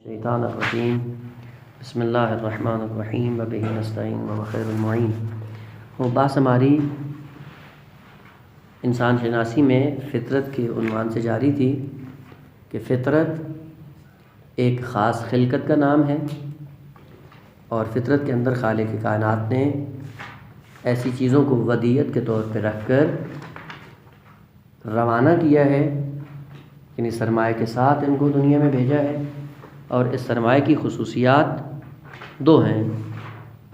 الشیطان الرجیم بسم اللہ الرحمن الرحیم وبہ نستعین وخیر المعین۔ وہ بات ہماری انسان شناسی میں فطرت کے عنوان سے جاری تھی کہ فطرت ایک خاص خلقت کا نام ہے، اور فطرت کے اندر خالق کائنات نے ایسی چیزوں کو ودیعت کے طور پہ رکھ کر روانہ کیا ہے، یعنی سرمایہ کے ساتھ ان کو دنیا میں بھیجا ہے۔ اور اس سرمایہ کی خصوصیات دو ہیں،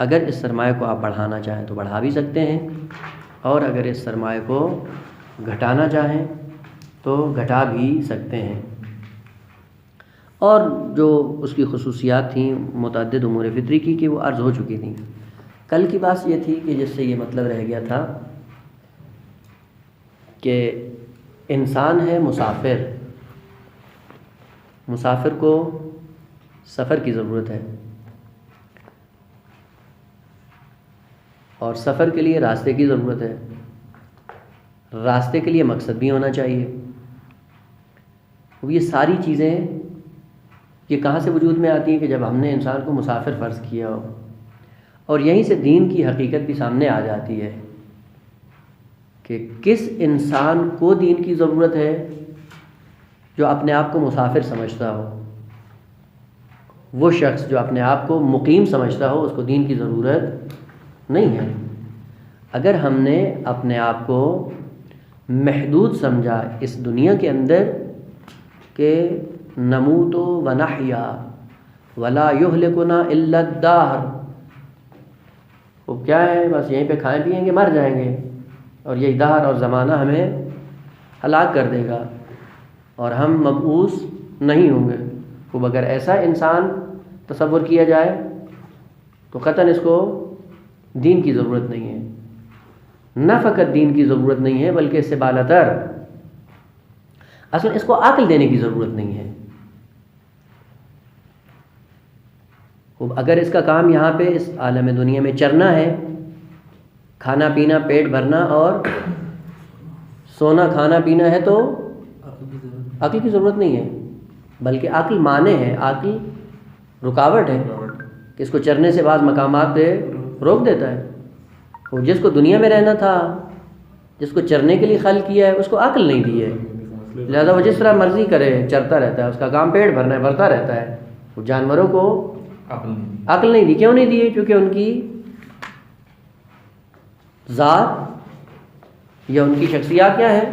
اگر اس سرمایہ کو آپ بڑھانا چاہیں تو بڑھا بھی سکتے ہیں، اور اگر اس سرمایہ کو گھٹانا چاہیں تو گھٹا بھی سکتے ہیں۔ اور جو اس کی خصوصیات تھیں متعدد امور فطری کی کہ وہ عرض ہو چکی تھیں۔ کل کی بات یہ تھی کہ جس سے یہ مطلب رہ گیا تھا کہ انسان ہے مسافر، مسافر کو سفر کی ضرورت ہے، اور سفر کے لیے راستے کی ضرورت ہے، راستے کے لیے مقصد بھی ہونا چاہیے۔ یہ ساری چیزیں یہ کہاں سے وجود میں آتی ہیں کہ جب ہم نے انسان کو مسافر فرض کیا ہو، اور یہیں سے دین کی حقیقت بھی سامنے آ جاتی ہے کہ کس انسان کو دین کی ضرورت ہے، جو اپنے آپ کو مسافر سمجھتا ہو۔ وہ شخص جو اپنے آپ کو مقیم سمجھتا ہو اس کو دین کی ضرورت نہیں ہے۔ اگر ہم نے اپنے آپ کو محدود سمجھا اس دنیا کے اندر کہ نموت و نحیا ولا یہلکنا الا الدہر، وہ کیا ہے، بس یہیں پہ کھائیں پیئیں گے مر جائیں گے، اور یہی دہر اور زمانہ ہمیں ہلاک کر دے گا اور ہم مبعوث نہیں ہوں گے۔ خوب اگر ایسا انسان تصور کیا جائے تو قطعاً اس کو دین کی ضرورت نہیں ہے۔ نہ فقط دین کی ضرورت نہیں ہے بلکہ اس سے بالاتر اصل اس کو عقل دینے کی ضرورت نہیں ہے۔ خوب اگر اس کا کام یہاں پہ اس عالم دنیا میں چرنا ہے، کھانا پینا پیٹ بھرنا اور سونا کھانا پینا ہے، تو عقل کی ضرورت نہیں ہے، بلکہ عقل مانع ہے، عقل رکاوٹ ہے کہ اس کو چرنے سے بعض مقامات پہ روک دیتا ہے۔ وہ جس کو دنیا میں رہنا تھا، جس کو چرنے کے لیے خلق کیا ہے، اس کو عقل نہیں دی ہے، لہذا وہ جس طرح مرضی کرے چرتا رہتا ہے، اس کا کام پیٹ بھرنا ہے، بھرتا رہتا ہے۔ وہ جانوروں کو عقل نہیں دی، کیوں نہیں دی؟ کیونکہ ان کی ذات یا ان کی شخصیات کیا ہے،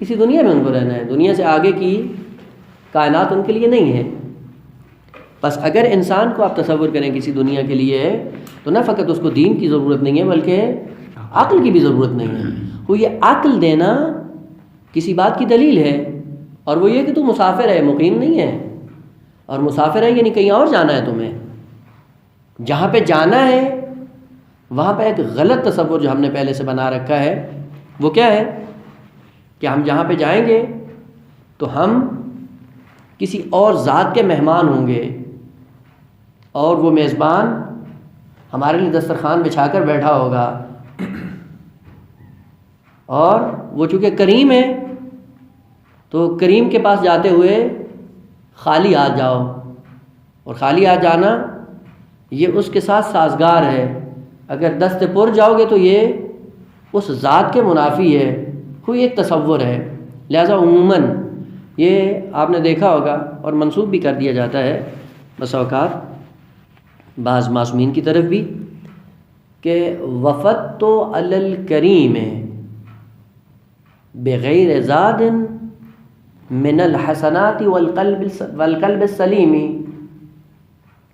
اسی دنیا میں ان کو رہنا ہے، دنیا سے آگے کی کائنات ان کے لیے نہیں ہے۔ بس اگر انسان کو آپ تصور کریں کسی دنیا کے لیے تو نہ فقط اس کو دین کی ضرورت نہیں ہے بلکہ عقل کی بھی ضرورت نہیں ہے۔ وہ یہ عقل دینا کسی بات کی دلیل ہے، اور وہ یہ کہ تو مسافر ہے، مقیم نہیں ہے، اور مسافر ہے یعنی کہیں اور جانا ہے تمہیں۔ جہاں پہ جانا ہے وہاں پہ ایک غلط تصور جو ہم نے پہلے سے بنا رکھا ہے وہ کیا ہے کہ ہم جہاں پہ جائیں گے تو ہم کسی اور ذات کے مہمان ہوں گے، اور وہ میزبان ہمارے لیے دسترخوان بچھا کر بیٹھا ہوگا، اور وہ چونکہ کریم ہے تو کریم کے پاس جاتے ہوئے خالی ہاتھ جاؤ، اور خالی ہاتھ جانا یہ اس کے ساتھ سازگار ہے۔ اگر دست پر جاؤ گے تو یہ اس ذات کے منافی ہے، کوئی ایک تصور ہے۔ لہذا عموماً یہ آپ نے دیکھا ہوگا اور منسوب بھی کر دیا جاتا ہے بس اوقات بعض معصومین کی طرف بھی کہ وفدت علی الکریم بغیر زاد من الحسنات والقلب السلیم،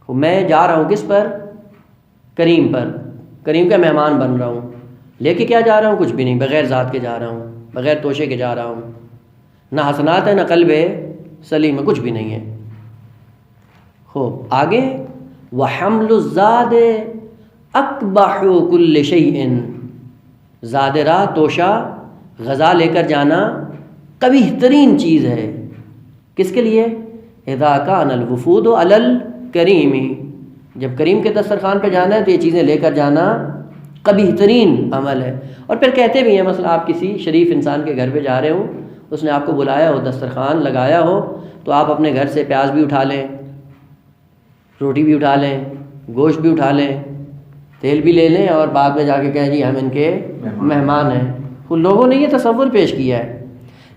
میں جا رہا ہوں کس پر؟ کریم پر، کریم کا مہمان بن رہا ہوں، لے کے کیا جا رہا ہوں؟ کچھ بھی نہیں، بغیر ذات کے جا رہا ہوں، بغیر توشے کے جا رہا ہوں، نہ حسنات ہے نہ قلب سلیم ہے، کچھ بھی نہیں ہے۔ خوب آگے وحمل الزاد اقبح کل شیء، زاد راہ توشہ غذا لے کر جانا قبیح ترین چیز ہے۔ کس کے لیے؟ اذا کان الوفود علی الکریم، جب کریم کے دسترخوان پہ جانا ہے تو یہ چیزیں لے کر جانا قبیح ترین عمل ہے۔ اور پھر کہتے بھی ہیں مثلا آپ کسی شریف انسان کے گھر پہ جا رہے ہوں، اس نے آپ کو بلایا ہو، دسترخوان لگایا ہو، تو آپ اپنے گھر سے پیاز بھی اٹھا لیں، روٹی بھی اٹھا لیں، گوشت بھی اٹھا لیں، تیل بھی لے لیں، اور بعد میں جا کے کہیں جی ہم ان کے مہمان ہیں. ان لوگوں نے یہ تصور پیش کیا ہے.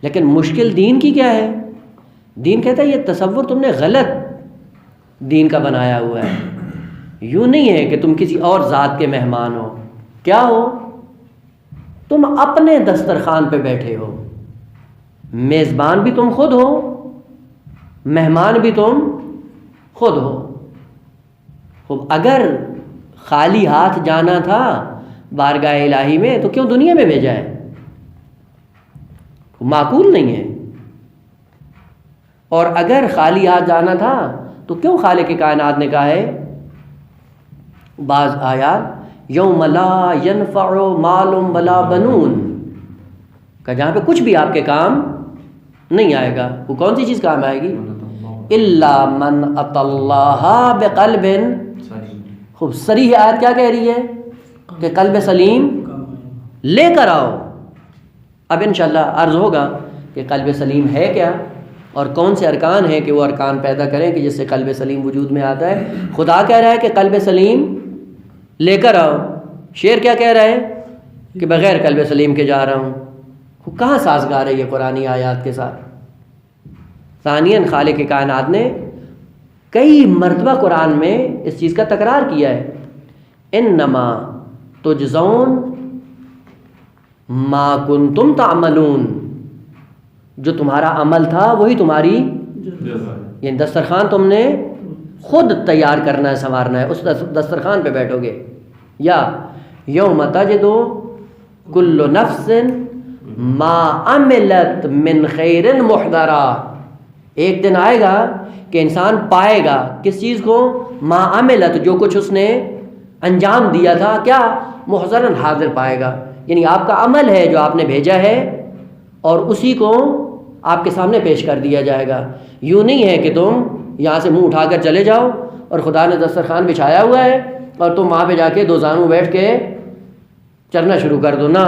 لیکن مشکل دین کی کیا ہے؟ دین کہتا ہے یہ تصور تم نے غلط دین کا بنایا ہوا ہے. یوں نہیں ہے کہ تم کسی اور ذات کے مہمان ہو. کیا ہو؟ تم اپنے دسترخوان پہ بیٹھے ہو، میزبان بھی تم خود ہو، مہمان بھی تم خود ہو. خب اگر خالی ہاتھ جانا تھا بارگاہ الہی میں تو کیوں دنیا میں بھیجا ہے؟ معقول نہیں ہے. اور اگر خالی ہاتھ جانا تھا تو کیوں خالق کائنات نے کہا ہے بعض آیات یوم لا ینفع مال ولا بنون، کہ جہاں پہ کچھ بھی آپ کے کام نہیں آئے گا. وہ کون سی چیز کام آئے گی؟ الا من اتی اللہ بقلب. خوب صریح آیت کیا کہہ رہی ہے کہ قلب سلیم لے کر آؤ. اب انشاءاللہ عرض ہوگا کہ قلب سلیم ہے کیا اور کون سے ارکان ہیں کہ وہ ارکان پیدا کریں کہ جس سے قلب سلیم وجود میں آتا ہے. خدا کہہ رہا ہے کہ قلب سلیم لے کر آؤ. شعر کیا کہہ رہا ہے کہ بغیر قلب سلیم کے جا رہا ہوں. وہ کہاں سازگار ہے یہ قرآنی آیات کے ساتھ؟ ثانیاً خالق کائنات نے کئی مرتبہ قرآن میں اس چیز کا تکرار کیا ہے. انما تجزون ما کنتم تعملون، جو تمہارا عمل تھا وہی تمہاری، یعنی دسترخوان تم نے خود تیار کرنا ہے، سنوارنا ہے، اس دسترخوان پہ بیٹھو گے. یا یوم تجد کل نفس ما عملت من خیر محضرا، ایک دن آئے گا کہ انسان پائے گا کس چیز کو؟ ما عملت، جو کچھ اس نے انجام دیا تھا، کیا؟ محضرن، حاضر پائے گا. یعنی آپ کا عمل ہے جو آپ نے بھیجا ہے اور اسی کو آپ کے سامنے پیش کر دیا جائے گا. یوں نہیں ہے کہ تم یہاں سے منہ اٹھا کر چلے جاؤ اور خدا نے دسترخوان بچھایا ہوا ہے اور تم وہاں پہ جا کے دو زانوں بیٹھ کے چرنا شروع کر دو. نہ،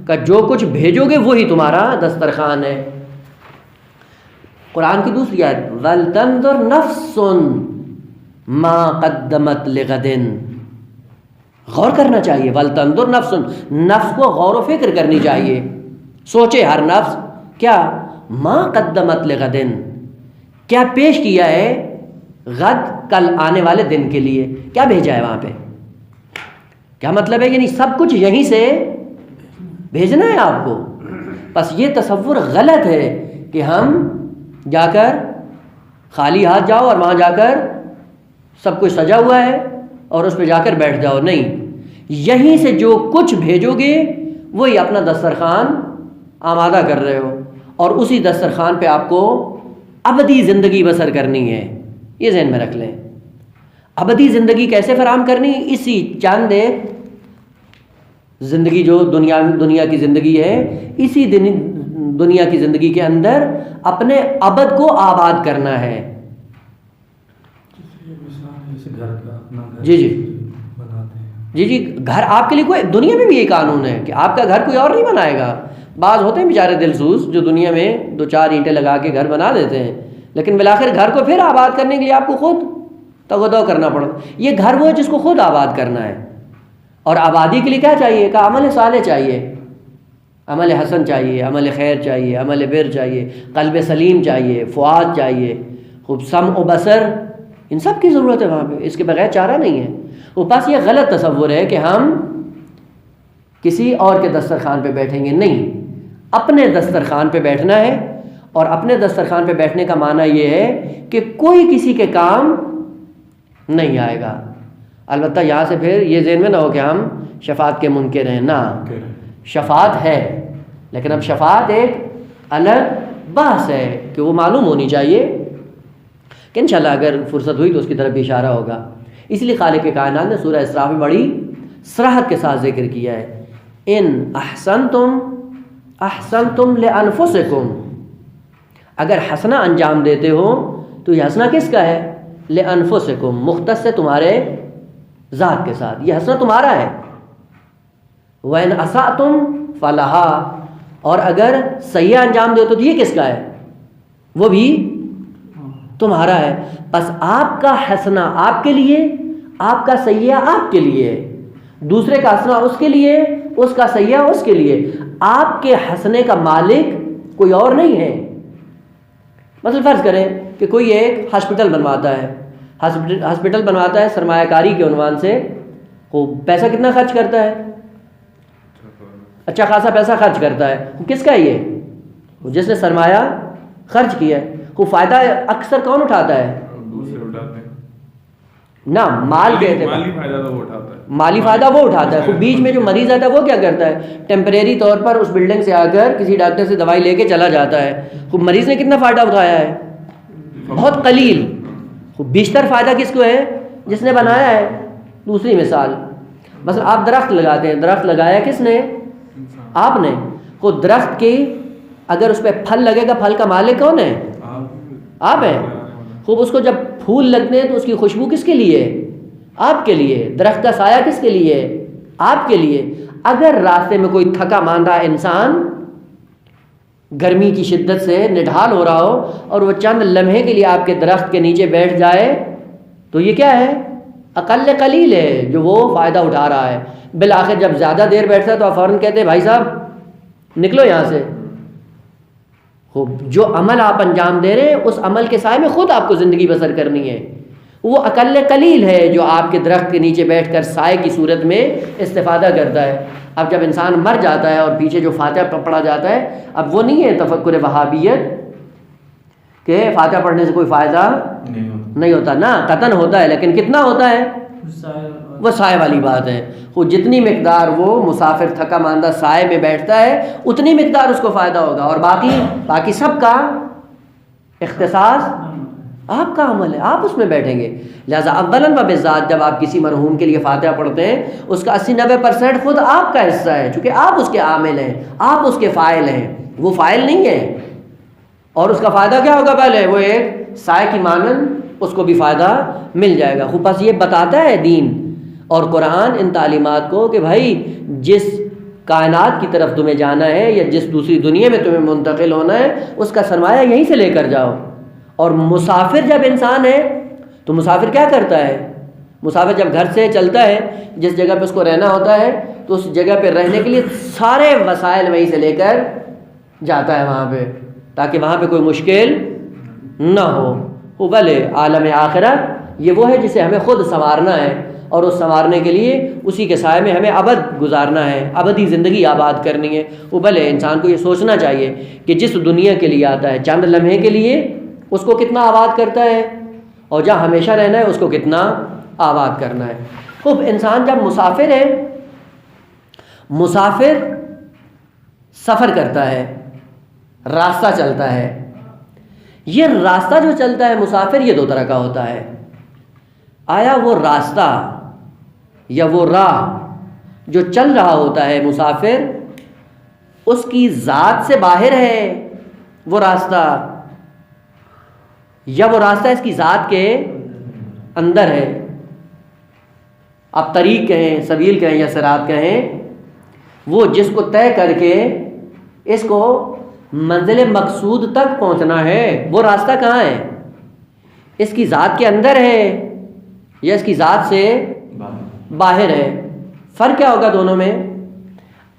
کہ جو کچھ بھیجو گے وہی تمہارا دسترخوان ہے. قرآن کی دوسری آیت وَلْتَنْظُرْ نَفْسٌ مَا قَدَّمَتْ لِغَدٍ، غور کرنا چاہیے. وَلْتَنْظُرْ نَفْسٌ، نفس کو غور و فکر کرنی چاہیے. سوچے ہر نفس کیا مَا قَدَّمَتْ لِغَدٍ، کیا پیش کیا ہے غد، کل آنے والے دن کے لیے، کیا بھیجا ہے وہاں پہ. کیا مطلب ہے؟ یعنی سب کچھ یہیں سے بھیجنا ہے آپ کو. بس یہ تصور غلط ہے کہ ہم جا کر خالی ہاتھ جاؤ اور وہاں جا کر سب کچھ سجا ہوا ہے اور اس پہ جا کر بیٹھ جاؤ. نہیں، یہیں سے جو کچھ بھیجو گے وہی اپنا دسترخوان آمادہ کر رہے ہو، اور اسی دسترخوان پہ آپ کو ابدی زندگی بسر کرنی ہے. یہ ذہن میں رکھ لیں. ابدی زندگی کیسے فراہم کرنی؟ اسی چند زندگی جو دنیا کی زندگی ہے، اسی دنیا کی زندگی کے اندر اپنے ابد کو آباد کرنا ہے. جی گھر آپ کے لیے کوئی، دنیا میں بھی یہ قانون ہے کہ آپ کا گھر کوئی اور نہیں بنائے گا. بعض ہوتے ہیں بیچارے دلسوز جو دنیا میں دو چار اینٹیں لگا کے گھر بنا دیتے ہیں، لیکن بالآخر گھر کو پھر آباد کرنے کے لیے آپ کو خود تغدو کرنا پڑتا. یہ گھر وہ ہے جس کو خود آباد کرنا ہے. اور آبادی کے لیے کیا چاہیے؟ کہ عمل صالح چاہیے، عمل حسن چاہیے، عمل خیر چاہیے، عمل بر چاہیے، قلب سلیم چاہیے، فؤاد چاہیے، خوب سمع و بصر، ان سب کی ضرورت ہے وہاں پہ. اس کے بغیر چارہ نہیں ہے. وہ بس یہ غلط تصور ہے کہ ہم کسی اور کے دسترخوان پہ بیٹھیں گے. نہیں، اپنے دسترخوان پہ بیٹھنا ہے. اور اپنے دسترخوان پہ بیٹھنے کا معنی یہ ہے کہ کوئی کسی کے کام نہیں آئے گا. البتہ یہاں سے پھر یہ ذہن میں نہ ہو کہ ہم شفاعت کے منکر ہیں. نہ، شفاعت ہے، لیکن اب شفاعت ایک الگ بحث ہے کہ وہ معلوم ہونی چاہیے کہ انشاءاللہ اگر فرصت ہوئی تو اس کی طرف بھی اشارہ ہوگا. اس لیے خالق کائنات نے سورہ اسراء میں بڑی صراحت کے ساتھ ذکر کیا ہے. ان احسنتم احسنتم لانفسکم، اگر حسنہ انجام دیتے ہو تو یہ حسنہ کس کا ہے؟ لانفسکم، مختص ہے تمہارے ذات کے ساتھ، یہ حسنہ تمہارا ہے. وَإِنْ أَسَأْتُمْ فَلَهَا، اور اگر سیئہ انجام دے تو یہ کس کا ہے؟ وہ بھی تمہارا ہے، بس آپ کا حسنہ آپ کے لیے، آپ کا سیئہ آپ کے لیے، دوسرے کا حسنہ اس کے لیے، اس کا سیئہ اس کے لیے، آپ کے حسنے کا مالک کوئی اور نہیں ہے۔ مثلا فرض کریں کہ کوئی ایک ہاسپٹل بنواتا ہے، ہاسپٹل بنواتا ہے سرمایہ کاری کے عنوان سے، وہ پیسہ کتنا خرچ کرتا ہے؟ اچھا خاصا پیسہ خرچ کرتا ہے۔ وہ کس کا یہ؟ جس نے سرمایہ خرچ کیا ہے۔ وہ فائدہ اکثر کون اٹھاتا ہے؟ دوسرے اٹھاتے ہیں نا، مال کے اعتبار مالی فائدہ تو وہ اٹھاتا ہے، مالی فائدہ وہ اٹھاتا ہے۔ وہ بیچ میں جو مریض آتا ہے وہ کیا کرتا ہے؟ ٹیمپریری طور پر اس بلڈنگ سے آ کر کسی ڈاکٹر سے دوائی لے کے چلا جاتا ہے۔ وہ مریض نے کتنا فائدہ اٹھایا ہے؟ بہت قلیل۔ بیشتر فائدہ کس کو ہے؟ جس نے بنایا ہے۔ دوسری مثال، مثلا آپ درخت لگاتے ہیں، درخت لگایا کس نے؟ آپ نے۔ وہ درخت کی اگر اس پہ پھل لگے گا، پھل کا مالک کون ہے؟ آپ ہیں۔ خوب اس کو جب پھول لگتے ہیں تو اس کی خوشبو کس کے لیے؟ آپ کے لیے۔ درخت کا سایہ کس کے لیے؟ آپ کے لیے۔ اگر راستے میں کوئی تھکا ماندہ انسان گرمی کی شدت سے نڈھال ہو رہا ہو اور وہ چند لمحے کے لیے آپ کے درخت کے نیچے بیٹھ جائے تو یہ کیا ہے؟ اقل قلیل ہے جو وہ فائدہ اٹھا رہا ہے۔ بالآخر جب زیادہ دیر بیٹھتا ہے تو آپ فوراً کہتے ہیں بھائی صاحب نکلو یہاں سے۔ جو عمل آپ انجام دے رہے ہیں اس عمل کے سائے میں خود آپ کو زندگی بسر کرنی ہے۔ وہ اقل قلیل ہے جو آپ کے درخت کے نیچے بیٹھ کر سائے کی صورت میں استفادہ کرتا ہے۔ اب جب انسان مر جاتا ہے اور پیچھے جو فاتحہ پڑھا جاتا ہے، اب وہ نہیں ہے تفکر وہابیت کہ فاتحہ پڑھنے سے کوئی فائدہ نہیں ہوتا، نا قطن ہوتا ہے، لیکن کتنا ہوتا ہے؟ وہ سائے والی بات ہے۔ وہ جتنی مقدار وہ مسافر تھکا ماندہ سائے میں بیٹھتا ہے اتنی مقدار اس کو فائدہ ہوگا، اور باقی سب کا اختصاص آپ کا عمل ہے، آپ اس میں بیٹھیں گے۔ لہذا اولاً و بالذات جب آپ کسی مرحوم کے لیے فاتحہ پڑھتے ہیں اس کا 80-90% خود آپ کا حصہ ہے، چونکہ آپ اس کے عامل ہیں، آپ اس کے فاعل ہیں، وہ فاعل نہیں ہے۔ اور اس کا فائدہ کیا ہوگا؟ پہلے وہ ایک سائے کی مانند اس کو بھی فائدہ مل جائے گا۔ خوب بس یہ بتاتا ہے دین اور قرآن ان تعلیمات کو کہ بھائی جس کائنات کی طرف تمہیں جانا ہے یا جس دوسری دنیا میں تمہیں منتقل ہونا ہے اس کا سرمایہ یہیں سے لے کر جاؤ۔ اور مسافر جب انسان ہے تو مسافر کیا کرتا ہے؟ مسافر جب گھر سے چلتا ہے جس جگہ پہ اس کو رہنا ہوتا ہے تو اس جگہ پہ رہنے کے لیے سارے وسائل وہیں سے لے کر جاتا ہے وہاں پہ، تاکہ وہاں پہ کوئی مشکل نہ ہو۔ وہ بھلے عالم آخرت یہ وہ ہے جسے ہمیں خود سنوارنا ہے، اور اس سنوارنے کے لیے اسی کے سائے میں ہمیں ابد گزارنا ہے، ابدی زندگی آباد کرنی ہے۔ وہ بھلے انسان کو یہ سوچنا چاہیے کہ جس دنیا کے لیے آتا ہے چند لمحے کے لیے اس کو کتنا آباد کرتا ہے، اور جہاں ہمیشہ رہنا ہے اس کو کتنا آباد کرنا ہے۔ خوب انسان جب مسافر ہے، مسافر سفر کرتا ہے، راستہ چلتا ہے۔ یہ راستہ جو چلتا ہے مسافر یہ دو طرح کا ہوتا ہے۔ آیا وہ راستہ یا وہ راہ جو چل رہا ہوتا ہے مسافر اس کی ذات سے باہر ہے وہ راستہ، یا وہ راستہ اس کی ذات کے اندر ہے؟ آپ طریق کہیں، سبیل کہیں یا صراط کہیں، وہ جس کو طے کر کے اس کو منزل مقصود تک پہنچنا ہے وہ راستہ کہاں ہے؟ اس کی ذات کے اندر ہے یا اس کی ذات سے باہر ہے؟ فرق کیا ہوگا دونوں میں؟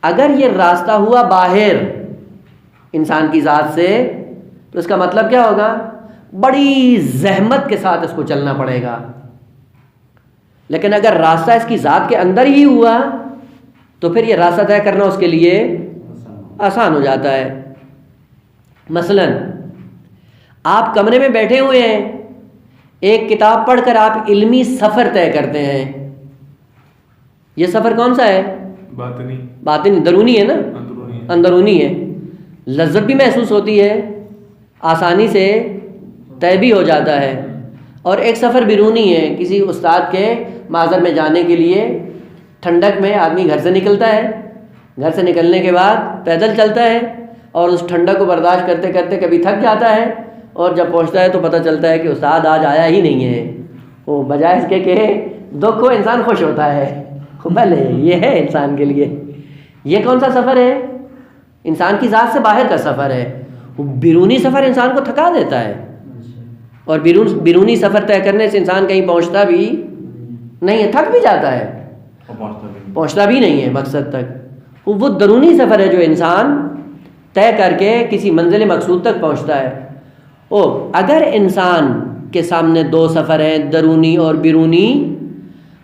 اگر یہ راستہ ہوا باہر انسان کی ذات سے تو اس کا مطلب کیا ہوگا؟ بڑی زحمت کے ساتھ اس کو چلنا پڑے گا۔ لیکن اگر راستہ اس کی ذات کے اندر ہی ہوا تو پھر یہ راستہ طے کرنا اس کے لیے آسان ہو جاتا ہے۔ مثلا آپ کمرے میں بیٹھے ہوئے ہیں، ایک کتاب پڑھ کر آپ علمی سفر طے کرتے ہیں۔ یہ سفر کون سا ہے؟ باطنی، درونی ہے نا، اندرونی ہے۔ لذت بھی محسوس ہوتی ہے، آسانی سے طے بھی ہو جاتا ہے۔ اور ایک سفر بیرونی ہے، کسی استاد کے معذر میں جانے کے لیے ٹھنڈک میں آدمی گھر سے نکلتا ہے، گھر سے نکلنے کے بعد پیدل چلتا ہے اور اس ٹھنڈک کو برداشت کرتے کرتے کبھی تھک جاتا ہے، اور جب پہنچتا ہے تو پتہ چلتا ہے کہ استاد آج آیا ہی نہیں ہے۔ وہ بجائے اس کے کہ دکھ کو انسان خوش ہوتا ہے۔ بھلے یہ ہے انسان کے لیے، یہ کون سا سفر ہے؟ انسان کی ذات سے باہر کا سفر ہے۔ وہ بیرونی سفر انسان کو تھکا دیتا ہے، اور بیرونی سفر طے کرنے سے انسان کہیں پہنچتا بھی نہیں ہے، تھک بھی جاتا ہے، پہنچتا بھی نہیں ہے مقصد تک۔ وہ درونی سفر ہے جو انسان طے کر کے کسی منزل مقصود تک پہنچتا ہے۔ اگر انسان کے سامنے دو سفر ہیں، درونی اور بیرونی،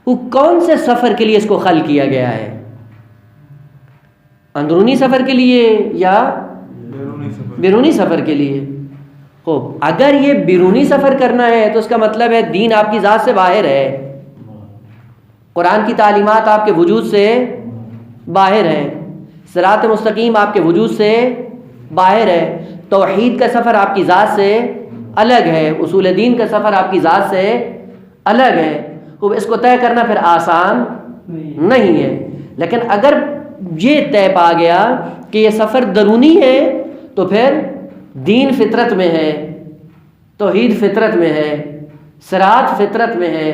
وہ کون سے سفر کے لیے اس کو خلق کیا گیا ہے؟ اندرونی سفر کے لیے یا بیرونی سفر کے لیے؟ اگر یہ بیرونی سفر کرنا ہے تو اس کا مطلب ہے دین آپ کی ذات سے باہر ہے، قرآن کی تعلیمات آپ کے وجود سے باہر ہیں، صراط مستقیم آپ کے وجود سے باہر ہے، توحید کا سفر آپ کی ذات سے الگ ہے، اصول دین کا سفر آپ کی ذات سے الگ ہے۔ اس کو طے کرنا پھر آسان نہیں ہے۔ لیکن اگر یہ طے پا گیا کہ یہ سفر درونی ہے تو پھر دین فطرت میں ہے، توحید فطرت میں ہے، صراط فطرت میں ہے،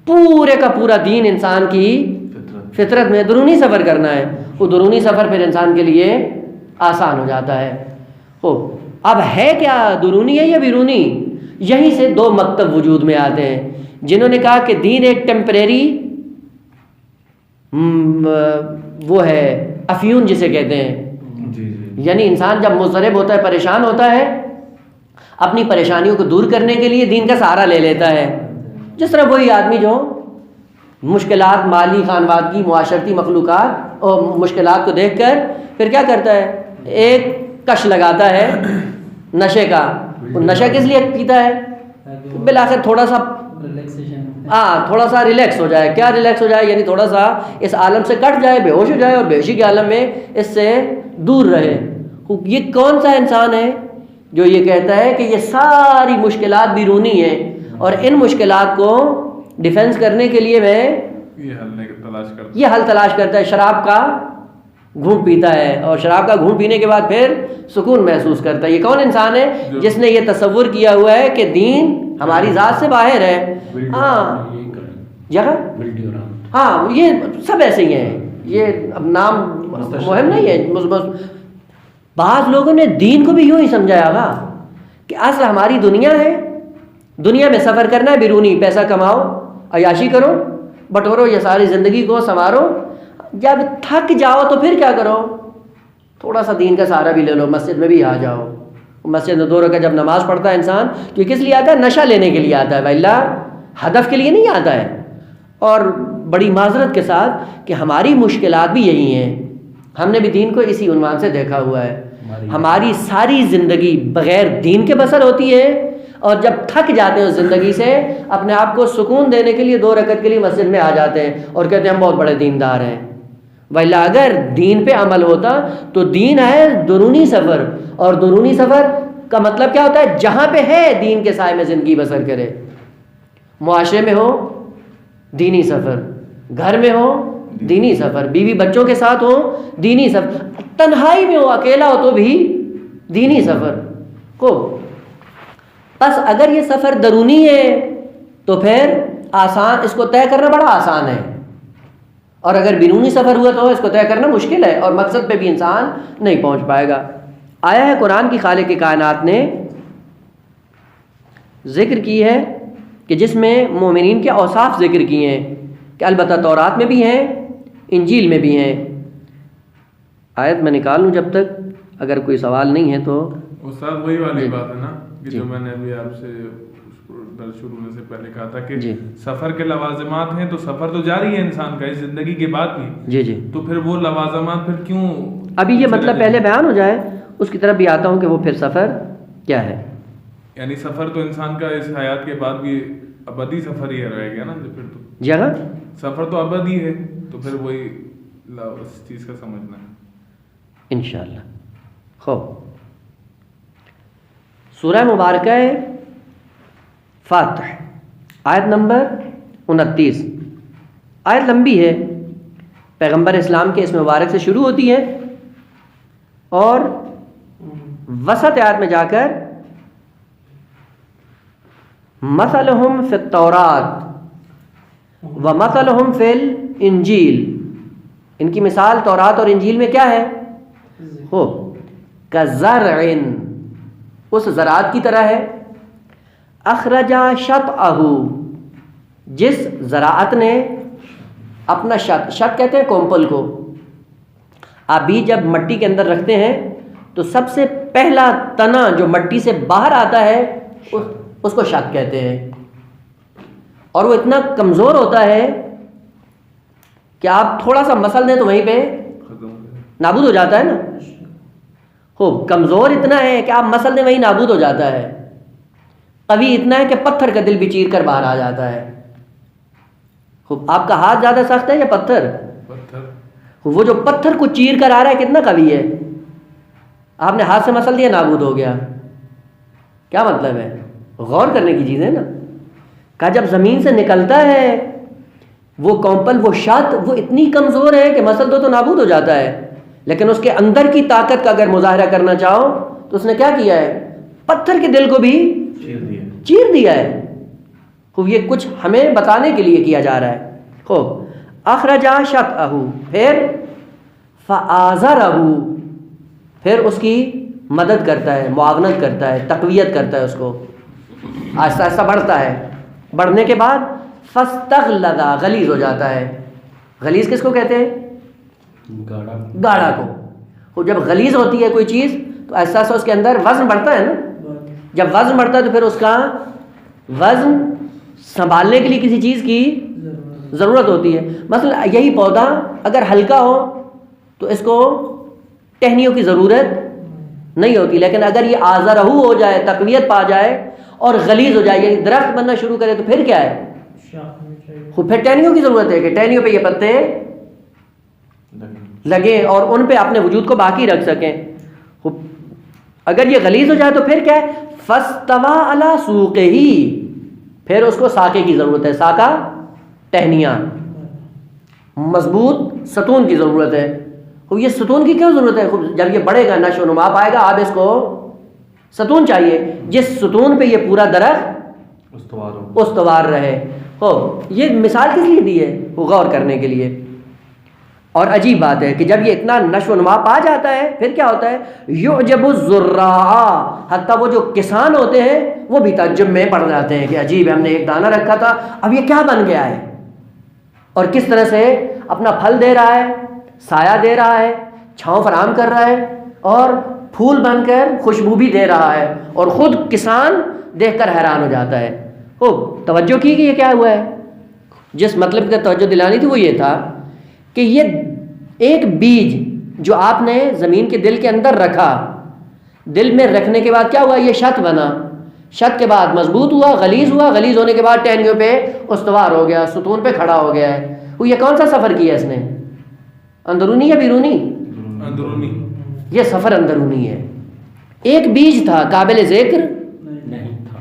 پورے کا پورا دین انسان کی فطرت میں درونی سفر کرنا ہے۔ وہ درونی سفر پھر انسان کے لیے آسان ہو جاتا ہے۔ اب ہے کیا، درونی ہے یا بیرونی؟ یہیں سے دو مکتب وجود میں آتے ہیں۔ جنہوں نے کہا کہ دین ایک ٹیمپریری وہ ہے افیون جسے کہتے ہیں، یعنی انسان جب مضطرب ہوتا ہے، پریشان ہوتا ہے، اپنی پریشانیوں کو دور کرنے کے لیے دین کا سہارا لے لیتا ہے۔ جس طرح وہی آدمی جو مشکلات، مالی، خانوادگی، معاشرتی مخلوقات اور مشکلات کو دیکھ کر پھر کیا کرتا ہے، ایک کش لگاتا ہے نشے کا۔ نشہ کس لیے پیتا ہے؟ بالآخر تھوڑا سا ریلیکس ہو جائے۔ کیا ریلیکس ہو جائے؟ یعنی تھوڑا سا اس عالم سے کٹ جائے، بے ہوش ہو جائے اور بے ہوشی کے عالم میں اس سے دور رہے۔ یہ کون سا انسان ہے جو یہ کہتا ہے کہ یہ ساری مشکلات بیرونی ہیں اور ان مشکلات کو ڈیفینس کرنے کے لیے میں یہ حل تلاش کرتا ہے، شراب کا گھونٹ پیتا ہے اور شراب کا گھونٹ پینے کے بعد پھر سکون محسوس کرتا ہے۔ یہ کون انسان ہے جس نے یہ تصور کیا ہوا ہے کہ دین ہماری ذات سے باہر ہے؟ یہ سب ایسے ہی ہیں، یہ اب نام مہم نہیں ہے۔ بعض لوگوں نے دین کو بھی یوں ہی سمجھایا گا کہ اصل ہماری دنیا ہے، دنیا میں سفر کرنا ہے، بیرونی پیسہ کماؤ، عیاشی کرو، بٹورو یہ ساری زندگی کو سنوارو، جب تھک جاؤ تو پھر کیا کرو، تھوڑا سا دین کا سہارا بھی لے لو، مسجد میں بھی آ جاؤ۔ مسجد میں 2 رکعت جب نماز پڑھتا ہے انسان تو کس لیے آتا ہے؟ نشہ لینے کے لیے آتا ہے، واللہ ہدف کے لیے نہیں آتا ہے۔ اور بڑی معذرت کے ساتھ کہ ہماری مشکلات بھی یہی ہیں، ہم نے بھی دین کو اسی عنوان سے دیکھا ہوا ہے۔ ہماری ساری زندگی بغیر دین کے بسر ہوتی ہے، اور جب تھک جاتے ہیں اس زندگی سے، اپنے آپ کو سکون دینے کے لیے 2 رکعت کے لیے مسجد میں آ جاتے ہیں اور کہتے ہیں ہم بہت بڑے دیندار ہیں۔ واللہ اگر دین پہ عمل ہوتا تو دین ہے درونی سفر، اور درونی سفر کا مطلب کیا ہوتا ہے؟ جہاں پہ ہے دین کے سائے میں زندگی بسر کرے۔ معاشرے میں ہو دینی سفر، گھر میں ہو دینی سفر، بیوی بچوں کے ساتھ ہو دینی سفر، تنہائی میں ہو، اکیلا ہو تو بھی دینی سفر کو۔ بس اگر یہ سفر درونی ہے تو پھر آسان، اس کو طے کرنا بڑا آسان ہے، اور اگر بیرونی سفر ہوا تو اس کو طے کرنا مشکل ہے، اور مقصد پہ بھی انسان نہیں پہنچ پائے گا۔ آیا ہے قرآن کی خالق کائنات نے ذکر کی ہے کہ جس میں مومنین کے اوصاف ذکر کیے ہیں، کہ البتہ تورات میں بھی ہیں، انجیل میں بھی ہیں۔ آیت میں نکال لوں جب تک، اگر کوئی سوال نہیں ہے تو۔ استاد وہی والی بات ہے نا کہ جو میں نے ابھی آپ سے شروع ہونے سے پہلے کہا تھا کہ سفر کے لوازمات ہیں، تو سفر تو جاری ہے انسان کا اس زندگی کے بعد بھی، تو پھر وہ لوازمات پھر کیوں؟ ابھی یہ مطلب پہلے بیان ہو جائے، اس کی طرف بھی آتا ہوں کہ وہ پھر سفر کیا ہے۔ یعنی سفر تو انسان کا اس حیات کے بعد بھی ابدی سفر ہی رہے گا نا، پھر تو جی ہاں سفر تو ابدی ہے، تو پھر وہی اس چیز کا سمجھنا ہے انشاءاللہ۔ خوب، سورہ مبارکہ فاتح آیت نمبر 29، آیت لمبی ہے، پیغمبر اسلام کے اس مبارک سے شروع ہوتی ہے اور وسط آیت میں جا کر مثلہم فی التوراۃ ومثلہم فی الانجیل، ان کی مثال تورات اور انجیل میں کیا ہے؟ کزرع، اس زراعت کی طرح ہے، اخرجا شطأہ، جس زراعت نے اپنا شط کہتے ہیں کومپل کو، آپ بیج جب مٹی کے اندر رکھتے ہیں تو سب سے پہلا تنا جو مٹی سے باہر آتا ہے اس کو شط کہتے ہیں، اور وہ اتنا کمزور ہوتا ہے کہ آپ تھوڑا سا مسل دیں تو وہیں پہ نابود ہو جاتا ہے نا، خوب کمزور اتنا ہے کہ آپ مسل دیں وہیں نابود ہو جاتا ہے، قوی اتنا ہے کہ پتھر کا دل بھی چیر کر باہر آ جاتا ہے۔ خوب آپ کا ہاتھ زیادہ سخت ہے یا پتھر؟ وہ جو پتھر کو چیر کر آ رہا ہے کتنا قوی ہے، آپ نے ہاتھ سے مسل دیا نابود ہو گیا۔ کیا مطلب ہے؟ غور کرنے کی چیز ہے نا۔ کہا جب زمین سے نکلتا ہے وہ کومپل، وہ شط، وہ اتنی کمزور ہے کہ مسل دو تو نابود ہو جاتا ہے، لیکن اس کے اندر کی طاقت کا اگر مظاہرہ کرنا چاہو تو اس نے کیا کیا ہے؟ پتھر کے دل کو بھی چیر دیا ہے۔ خوب یہ کچھ ہمیں بتانے کے لیے کیا جا رہا ہے۔ خوب اخرجا شطأہ، پھر فآزرہ، پھر اس کی مدد کرتا ہے، معاونت کرتا ہے، تقویت کرتا ہے، اس کو آہستہ آہستہ بڑھتا ہے۔ بڑھنے کے بعد فاستغلظ، غلیظ ہو جاتا ہے۔ غلیظ کس کو کہتے ہیں؟ گاڑھا کو۔ وہ جب غلیظ ہوتی ہے کوئی چیز تو آہستہ آہستہ اس کے اندر وزن بڑھتا ہے نا، جب وزن بڑھتا ہے تو پھر اس کا وزن سنبھالنے کے لیے کسی چیز کی ضرورت ہوتی ہے۔ مثلا یہی پودا اگر ہلکا ہو تو اس کو ٹہنیوں کی ضرورت نہیں ہوتی، لیکن اگر یہ آزرہ ہو جائے، تقویت پا جائے اور غلیظ ہو جائے، یعنی درخت بننا شروع کرے تو پھر کیا ہے؟ خود پھر ٹہنیوں کی ضرورت ہے کہ ٹہنیوں پہ یہ پتے لگیں اور ان پہ اپنے وجود کو باقی رکھ سکیں۔ اگر یہ غلیظ ہو جائے تو پھر کیا ہے؟ فاستوى علی سوقہ، پھر اس کو ساقے کی ضرورت ہے، ساقہ ٹہنیاں، مضبوط ستون کی ضرورت ہے۔ یہ ستون کی کیوں ضرورت ہے؟ جب یہ بڑھے گا، نشو و نما پائے گا، اب اس کو ستون چاہیے جس ستون پہ یہ پورا درخت استوار رہے۔ یہ مثال کس لیے دی ہے؟ وہ غور کرنے کے لیے۔ اور عجیب بات ہے کہ جب یہ اتنا نشو و نما پا جاتا ہے پھر کیا ہوتا ہے؟ یعجب الزراع، حتیٰ وہ جو کسان ہوتے ہیں وہ بھی تعجب میں پڑ جاتے ہیں کہ عجیب ہے، ہم نے ایک دانہ رکھا تھا اب یہ کیا بن گیا ہے، اور کس طرح سے اپنا پھل دے رہا ہے، سایہ دے رہا ہے، چھاؤں فراہم کر رہا ہے، اور پھول بن کر خوشبو بھی دے رہا ہے، اور خود کسان دیکھ کر حیران ہو جاتا ہے۔ توجہ کی کہ یہ کیا ہوا ہے؟ جس مطلب کا توجہ دلانی تھی وہ یہ تھا کہ یہ ایک بیج جو آپ نے زمین کے دل کے اندر رکھا، دل میں رکھنے کے بعد کیا ہوا؟ یہ شط بنا، شط کے بعد مضبوط ہوا، غلیظ ہوا، غلیظ ہونے کے بعد ٹہنیوں پہ استوار ہو گیا، ستون پہ کھڑا ہو گیا ہے۔ وہ یہ کون سا سفر کیا اس نے؟ اندرونی یا بیرونی؟ اندرونی۔ یہ سفر اندرونی ہے۔ ایک بیج تھا، قابل ذکر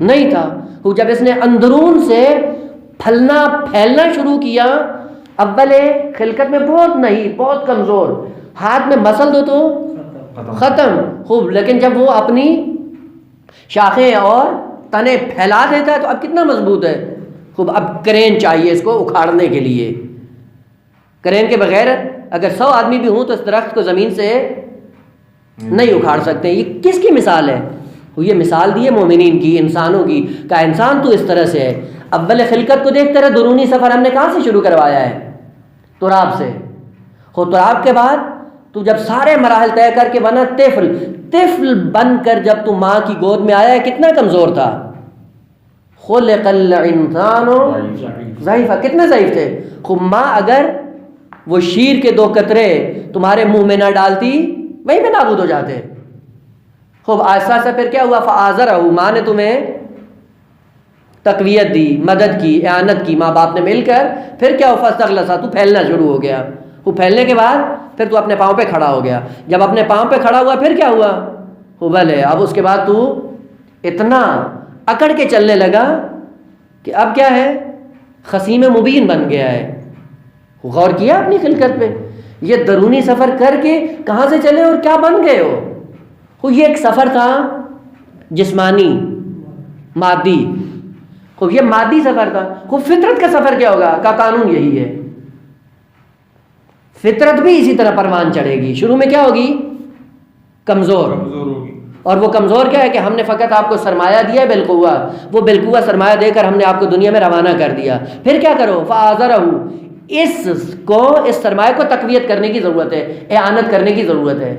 نہیں تھا۔ وہ جب اس نے اندرون سے پھلنا پھیلنا شروع کیا، اول خلقت میں بہت کمزور، ہاتھ میں مسل دو تو ختم، خوب، لیکن جب وہ اپنی شاخیں اور تنے پھیلا دیتا ہے تو اب کتنا مضبوط ہے، خوب۔ اب کرین چاہیے اس کو اکھاڑنے کے لیے، کرین کے بغیر اگر 100 آدمی بھی ہوں تو اس درخت کو زمین سے نہیں اکھاڑ سکتے۔ یہ کس کی مثال ہے؟ یہ مثال دی ہے مومنین کی، انسانوں کی، کہ انسان تو اس طرح سے ہے۔ اول خلقت کو دیکھتے رہے، درونی سفر ہم نے کہاں سے شروع کروایا ہے؟ تراب سے۔ تراب کے بعد تو جب سارے مراحل طے کر کے بنا طفل بن کر جب تو ماں کی گود میں آیا ہے کتنا کمزور تھا؟ خلق الانسان ضعیفا، کتنے ضعیف تھے؟ خوب ماں اگر وہ شیر کے 2 قطرے تمہارے منہ میں نہ ڈالتی وہیں پہ نابود ہو جاتے۔ خوب آہستہ آہستہ پھر کیا ہوا؟ فآزرہ، ماں نے تمہیں تقویت دی، مدد کی، اعانت کی، ماں باپ نے مل کر پھر کیا ہوا؟ فاستغلظ، تو پھیلنا شروع ہو گیا۔ وہ پھیلنے کے بعد پھر تو اپنے پاؤں پہ کھڑا ہو گیا۔ جب اپنے پاؤں پہ کھڑا ہوا پھر کیا ہوا؟ بھلے اب اس کے بعد تو اتنا اکڑ کے چلنے لگا کہ اب کیا ہے؟ خصیم مبین بن گیا ہے۔ غور کیا اپنی خلقت پہ؟ یہ درونی سفر کر کے کہاں سے چلے اور کیا بن گئے ہو؟ یہ ایک سفر تھا جسمانی، مادی، خوب یہ مادی سفر تھا۔ خوب فطرت کا سفر کیا ہوگا؟ کا قانون یہی ہے، فطرت بھی اسی طرح پروان چڑھے گی، شروع میں کیا ہوگی؟ کمزور ہوگی، اور وہ کمزور کیا ہے کہ ہم نے فقط آپ کو سرمایہ دیا ہے بالقوہ، وہ بالقوہ سرمایہ دے کر ہم نے آپ کو دنیا میں روانہ کر دیا. پھر کیا کرو؟ فَآزَرَهُ، اس سرمایہ کو تقویت کرنے کی ضرورت ہے، اعانت کرنے کی ضرورت ہے.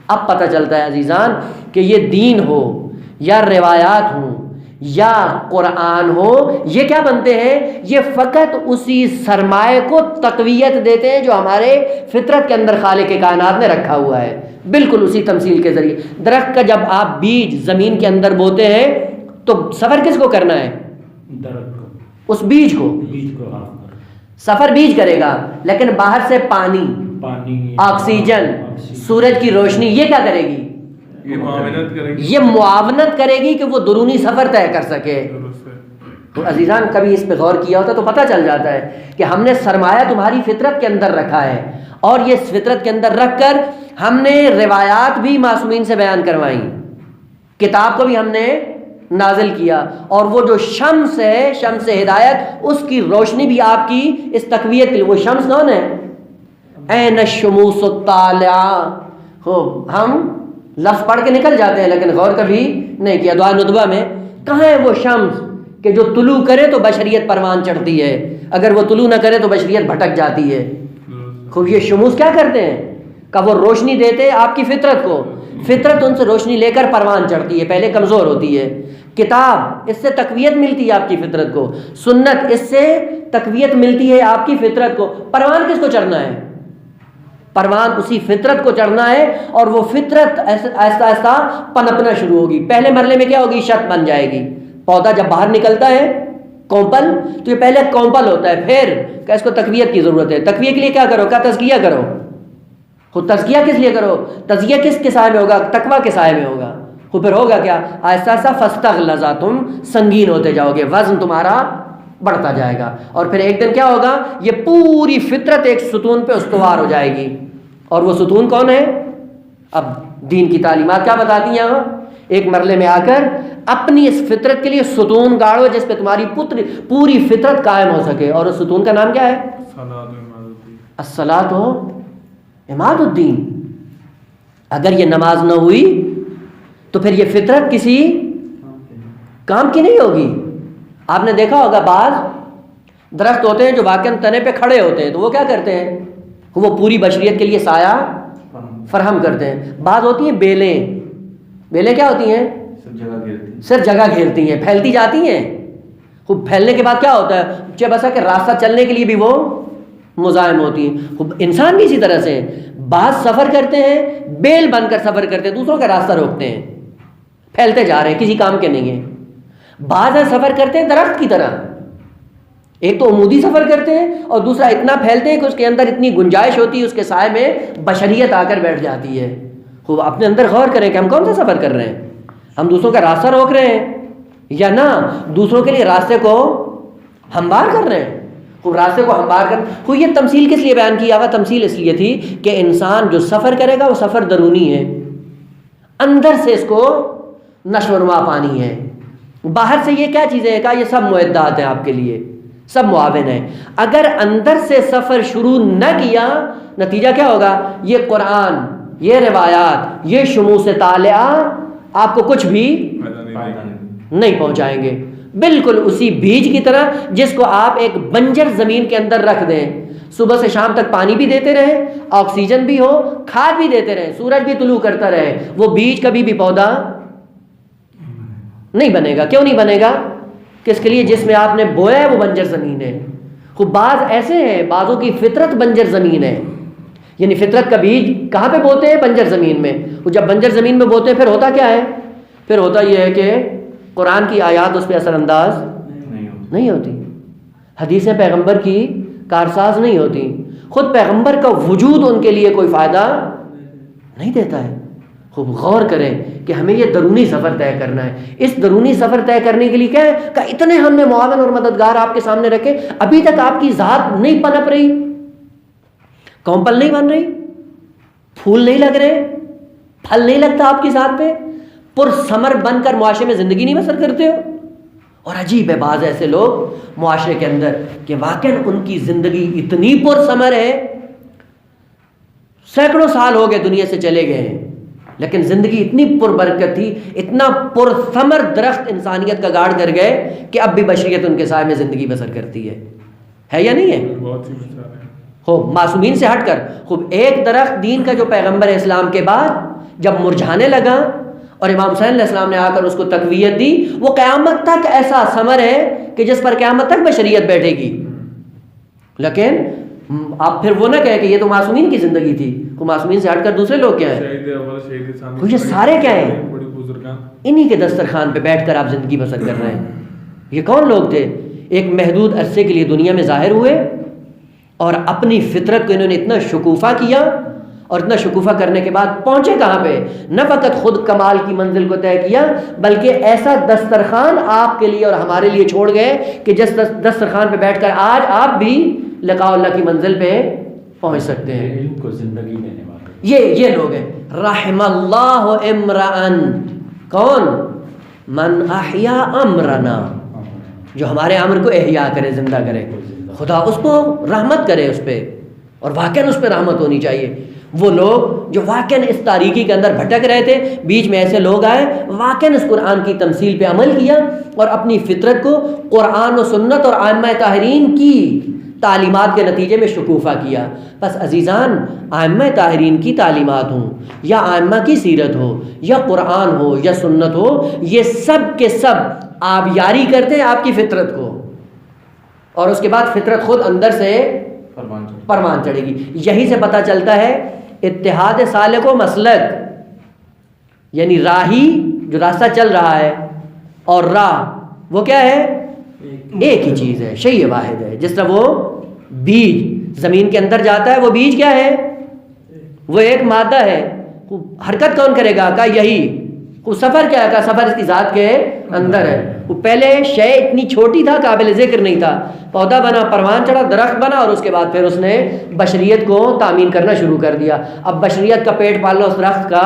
اب پتہ چلتا ہے عزیزان کہ یہ دین ہو یا روایات ہوں یا قرآن ہو، یہ کیا بنتے ہیں؟ یہ فقط اسی سرمایہ کو تقویت دیتے ہیں جو ہمارے فطرت کے اندر خالق کائنات نے رکھا ہوا ہے. بالکل اسی تمثیل کے ذریعے درخت کا جب آپ بیج زمین کے اندر بوتے ہیں تو سفر کس کو کرنا ہے؟ درخت کو، اس بیج کو سفر بیج کرے گا، لیکن باہر سے پانی، آکسیجن، سورج کی روشنی یہ کیا کرے گی؟ یہ معاونت کرے گی کہ وہ درونی سفر طے کر سکے. تو عزیزان کبھی اس پہ غور کیا ہوتا تو پتہ چل جاتا ہے کہ ہم نے سرمایہ تمہاری فطرت کے اندر رکھا ہے، اور یہ فطرت کے اندر رکھ کر ہم نے روایات بھی معصومین سے بیان کروائیں، کتاب کو بھی ہم نے نازل کیا، اور وہ جو شمس ہے، شمس ہدایت، اس کی روشنی بھی آپ کی اس تقویت کے لیے. وہ شمس کون ہے؟ این الشموس الطالعہ. ہم لفظ پڑھ کے نکل جاتے ہیں لیکن غور کبھی نہیں کیا. دعا ندبہ میں کہاں ہے وہ شمس کہ جو طلوع کرے تو بشریت پروان چڑھتی ہے، اگر وہ طلوع نہ کرے تو بشریت بھٹک جاتی ہے. خوب یہ شموس کیا کرتے ہیں کہ وہ روشنی دیتے آپ کی فطرت کو، فطرت ان سے روشنی لے کر پروان چڑھتی ہے، پہلے کمزور ہوتی ہے. کتاب، اس سے تقویت ملتی ہے آپ کی فطرت کو. سنت، اس سے تقویت ملتی ہے آپ کی فطرت کو. پروان کس کو چڑھنا ہے؟ پروان اسی فطرت کو چڑھنا ہے، اور وہ فطرت آہستہ آہستہ پنپنا شروع ہوگی. پہلے مرحلے میں کیا ہوگی؟ شت بن جائے گی. پودا جب باہر نکلتا ہے کومپل، تو یہ پہلے کومپل ہوتا ہے، پھر کہ اس کو تقویت کی ضرورت ہے. تقویت کے لیے کیا کرو؟ کا تزکیہ کرو. خود تزکیہ کس لیے کرو؟ تزکیہ کس کے سائے میں ہوگا؟ تقویٰ کے سائے میں ہوگا. تو پھر ہوگا کیا؟ آہستہ آہستہ فاستغلظا، تم سنگین ہوتے جاؤ گے، وزن تمہارا بڑھتا جائے گا، اور پھر ایک دن کیا ہوگا؟ یہ پوری فطرت ایک ستون پہ استوار ہو جائے گی. اور وہ ستون کون ہے؟ اب دین کی تعلیمات کیا بتاتی ہیں؟ یہاں ایک مرحلے میں آ کر اپنی اس فطرت کے لیے ستون گاڑو جس پہ تمہاری پوری فطرت قائم ہو سکے. اور اس ستون کا نام کیا ہے؟ الصلاۃ و عماد الدین. اگر یہ نماز نہ ہوئی تو پھر یہ فطرت کسی کام کی نہیں ہوگی. آپ نے دیکھا ہوگا بعض درخت ہوتے ہیں جو واقعاً تنے پہ کھڑے ہوتے ہیں تو وہ کیا کرتے ہیں؟ وہ پوری بشریت کے لیے سایہ فراہم کرتے ہیں. بعض ہوتی ہیں بیلیں. بیلیں کیا ہوتی ہیں؟ صرف جگہ گھیرتی ہیں، پھیلتی جاتی ہیں. خوب پھیلنے کے بعد کیا ہوتا ہے؟ چہ بسا کہ راستہ چلنے کے لیے بھی وہ مزاحم ہوتی ہیں. خوب انسان بھی اسی طرح سے بعض سفر کرتے ہیں، بیل بن کر سفر کرتے ہیں، دوسروں کا راستہ روکتے ہیں، پھیلتے جا رہے ہیں، کسی کام کے نہیں ہیں. بعض سفر کرتے ہیں درخت کی طرح، ایک تو عمودی سفر کرتے ہیں اور دوسرا اتنا پھیلتے ہیں کہ اس کے اندر اتنی گنجائش ہوتی ہے، اس کے سائے میں بشریت آ کر بیٹھ جاتی ہے. خوب اپنے اندر غور کریں کہ ہم کون سا سفر کر رہے ہیں؟ ہم دوسروں کا راستہ روک رہے ہیں یا نہ دوسروں کے لیے راستے کو ہموار کر رہے ہیں؟ خوب راستے کو ہموار کر. خوب یہ تمثیل کس لیے بیان کیا ہوا؟ تمثیل اس لیے تھی کہ انسان جو سفر کرے گا وہ سفر درونی ہے، اندر سے اس کو نشو و نما پانی ہے. باہر سے یہ کیا چیزیں ہیں؟ کہا یہ سب معدات ہیں آپ کے لیے، سب معاون ہیں. اگر اندر سے سفر شروع نہ کیا نتیجہ کیا ہوگا؟ یہ قرآن، یہ روایات، یہ شموس طالعہ آپ کو کچھ بھی نہیں پہنچائیں گے. بالکل اسی بیج کی طرح جس کو آپ ایک بنجر زمین کے اندر رکھ دیں، صبح سے شام تک پانی بھی دیتے رہیں، آکسیجن بھی ہو، کھاد بھی دیتے رہیں، سورج بھی طلوع کرتا رہے، وہ بیج کبھی بھی پودا نہیں بنے گا. کیوں نہیں بنے گا؟ کس کے لیے؟ جس میں آپ نے بویا ہے وہ بنجر زمین ہے. خوب بعض ایسے ہیں، بعضوں کی فطرت بنجر زمین ہے، یعنی فطرت کا بیج کہاں پہ بوتے ہیں؟ بنجر زمین میں. وہ جب بنجر زمین میں بوتے ہیں پھر ہوتا کیا ہے؟ پھر ہوتا یہ ہے کہ قرآن کی آیات اس پہ اثر انداز نہیں ہوتی، حدیثیں پیغمبر کی کارساز نہیں ہوتی، خود پیغمبر کا وجود ان کے لیے کوئی فائدہ نہیں دیتا ہے. خوب غور کریں کہ ہمیں یہ درونی سفر طے کرنا ہے. اس درونی سفر طے کرنے کے لیے کیا ہے کہ اتنے ہم نے معاون اور مددگار آپ کے سامنے رکھے، ابھی تک آپ کی ذات نہیں پنپ رہی، کومپل نہیں بن رہی، پھول نہیں لگ رہے، پھل نہیں لگتا آپ کی ذات پہ، پر ثمر بن کر معاشرے میں زندگی نہیں بسر کرتے ہو. اور عجیب ہے بعض ایسے لوگ معاشرے کے اندر کہ واقعاً ان کی زندگی اتنی پر ثمر ہے، سینکڑوں سال ہو گئے دنیا سے چلے گئے ہیں، لیکن زندگی اتنی پربرکت تھی، اتنا پرثمر درخت انسانیت کا گاڑ کر گئے کہ اب بھی بشریت ان کے سائے میں زندگی بسر کرتی ہے یا نہیں ہے؟ بہت سی مثالیں خوب معصومین سے ہٹ کر خوب ایک درخت دین کا جو پیغمبر اسلام کے بعد جب مرجھانے لگا اور امام حسین علیہ السلام نے آ کر اس کو تقویت دی، وہ قیامت تک ایسا ثمر ہے کہ جس پر قیامت تک بشریت بیٹھے گی. لیکن آپ پھر وہ نہ کہیں کہ یہ تو معصومین کی زندگی تھی، وہ معصومین سے ہٹ کر دوسرے لوگ کیا ہیں؟ یہ سارے کیا ہیں؟ انہی کے دسترخوان پہ بیٹھ کر آپ زندگی بسر کر رہے ہیں. یہ کون لوگ تھے؟ ایک محدود عرصے کے لیے دنیا میں ظاہر ہوئے اور اپنی فطرت کو انہوں نے اتنا شکوفہ کیا، اور اتنا شکوفہ کرنے کے بعد پہنچے کہاں پہ؟ نہ فقط خود کمال کی منزل کو طے کیا، بلکہ ایسا دسترخوان آپ کے لیے اور ہمارے لیے چھوڑ گئے کہ جس دسترخوان پہ بیٹھ کر آج آپ بھی لقاء اللہ کی منزل پہ پہنچ سکتے ہیں. علم کو زندگی دینے والے یہ لوگ ہیں. رحم اللہ امرأن، کون؟ من احیا امرنا، جو ہمارے امر کو احیا کرے، زندہ کرے. خدا اس کو رحمت کرے اس پہ، اور واقعاً اس پہ رحمت ہونی چاہیے. وہ لوگ جو واقعاً اس تاریکی کے اندر بھٹک رہے تھے، بیچ میں ایسے لوگ آئے واقعاً اس قرآن کی تمثیل پہ عمل کیا اور اپنی فطرت کو قرآن و سنت اور ائمہ طاہرین کی تعلیمات کے نتیجے میں شکوفہ کیا. بس عزیزان، ائمہ طاہرین کی تعلیمات ہوں یا ائمہ کی سیرت ہو یا قرآن ہو یا سنت ہو، یہ سب کے سب آبیاری کرتے ہیں آپ کی فطرت کو، اور اس کے بعد فطرت خود اندر سے پروان چڑھے گی. یہی سے پتہ چلتا ہے اتحاد سالک و مسلک، یعنی راہی جو راستہ چل رہا ہے اور راہ وہ کیا ہے؟ ایک ہی چیز ہے، شیء واحد ہے. جس طرح وہ بیج زمین کے اندر جاتا ہے، وہ بیج کیا ہے؟ وہ ایک مادہ ہے. حرکت کون کرے گا؟ کہا یہی. سفر کیا ہے؟ کہا سفر اس کی ذات کے اندر ہے. وہ پہلے شے اتنی چھوٹی تھا، قابل ذکر نہیں تھا، پودا بنا، پروان چڑھا، درخت بنا، اور اس کے بعد پھر اس نے بشریت کو تعمین کرنا شروع کر دیا. اب بشریت کا پیٹ پالنا اس درخت کا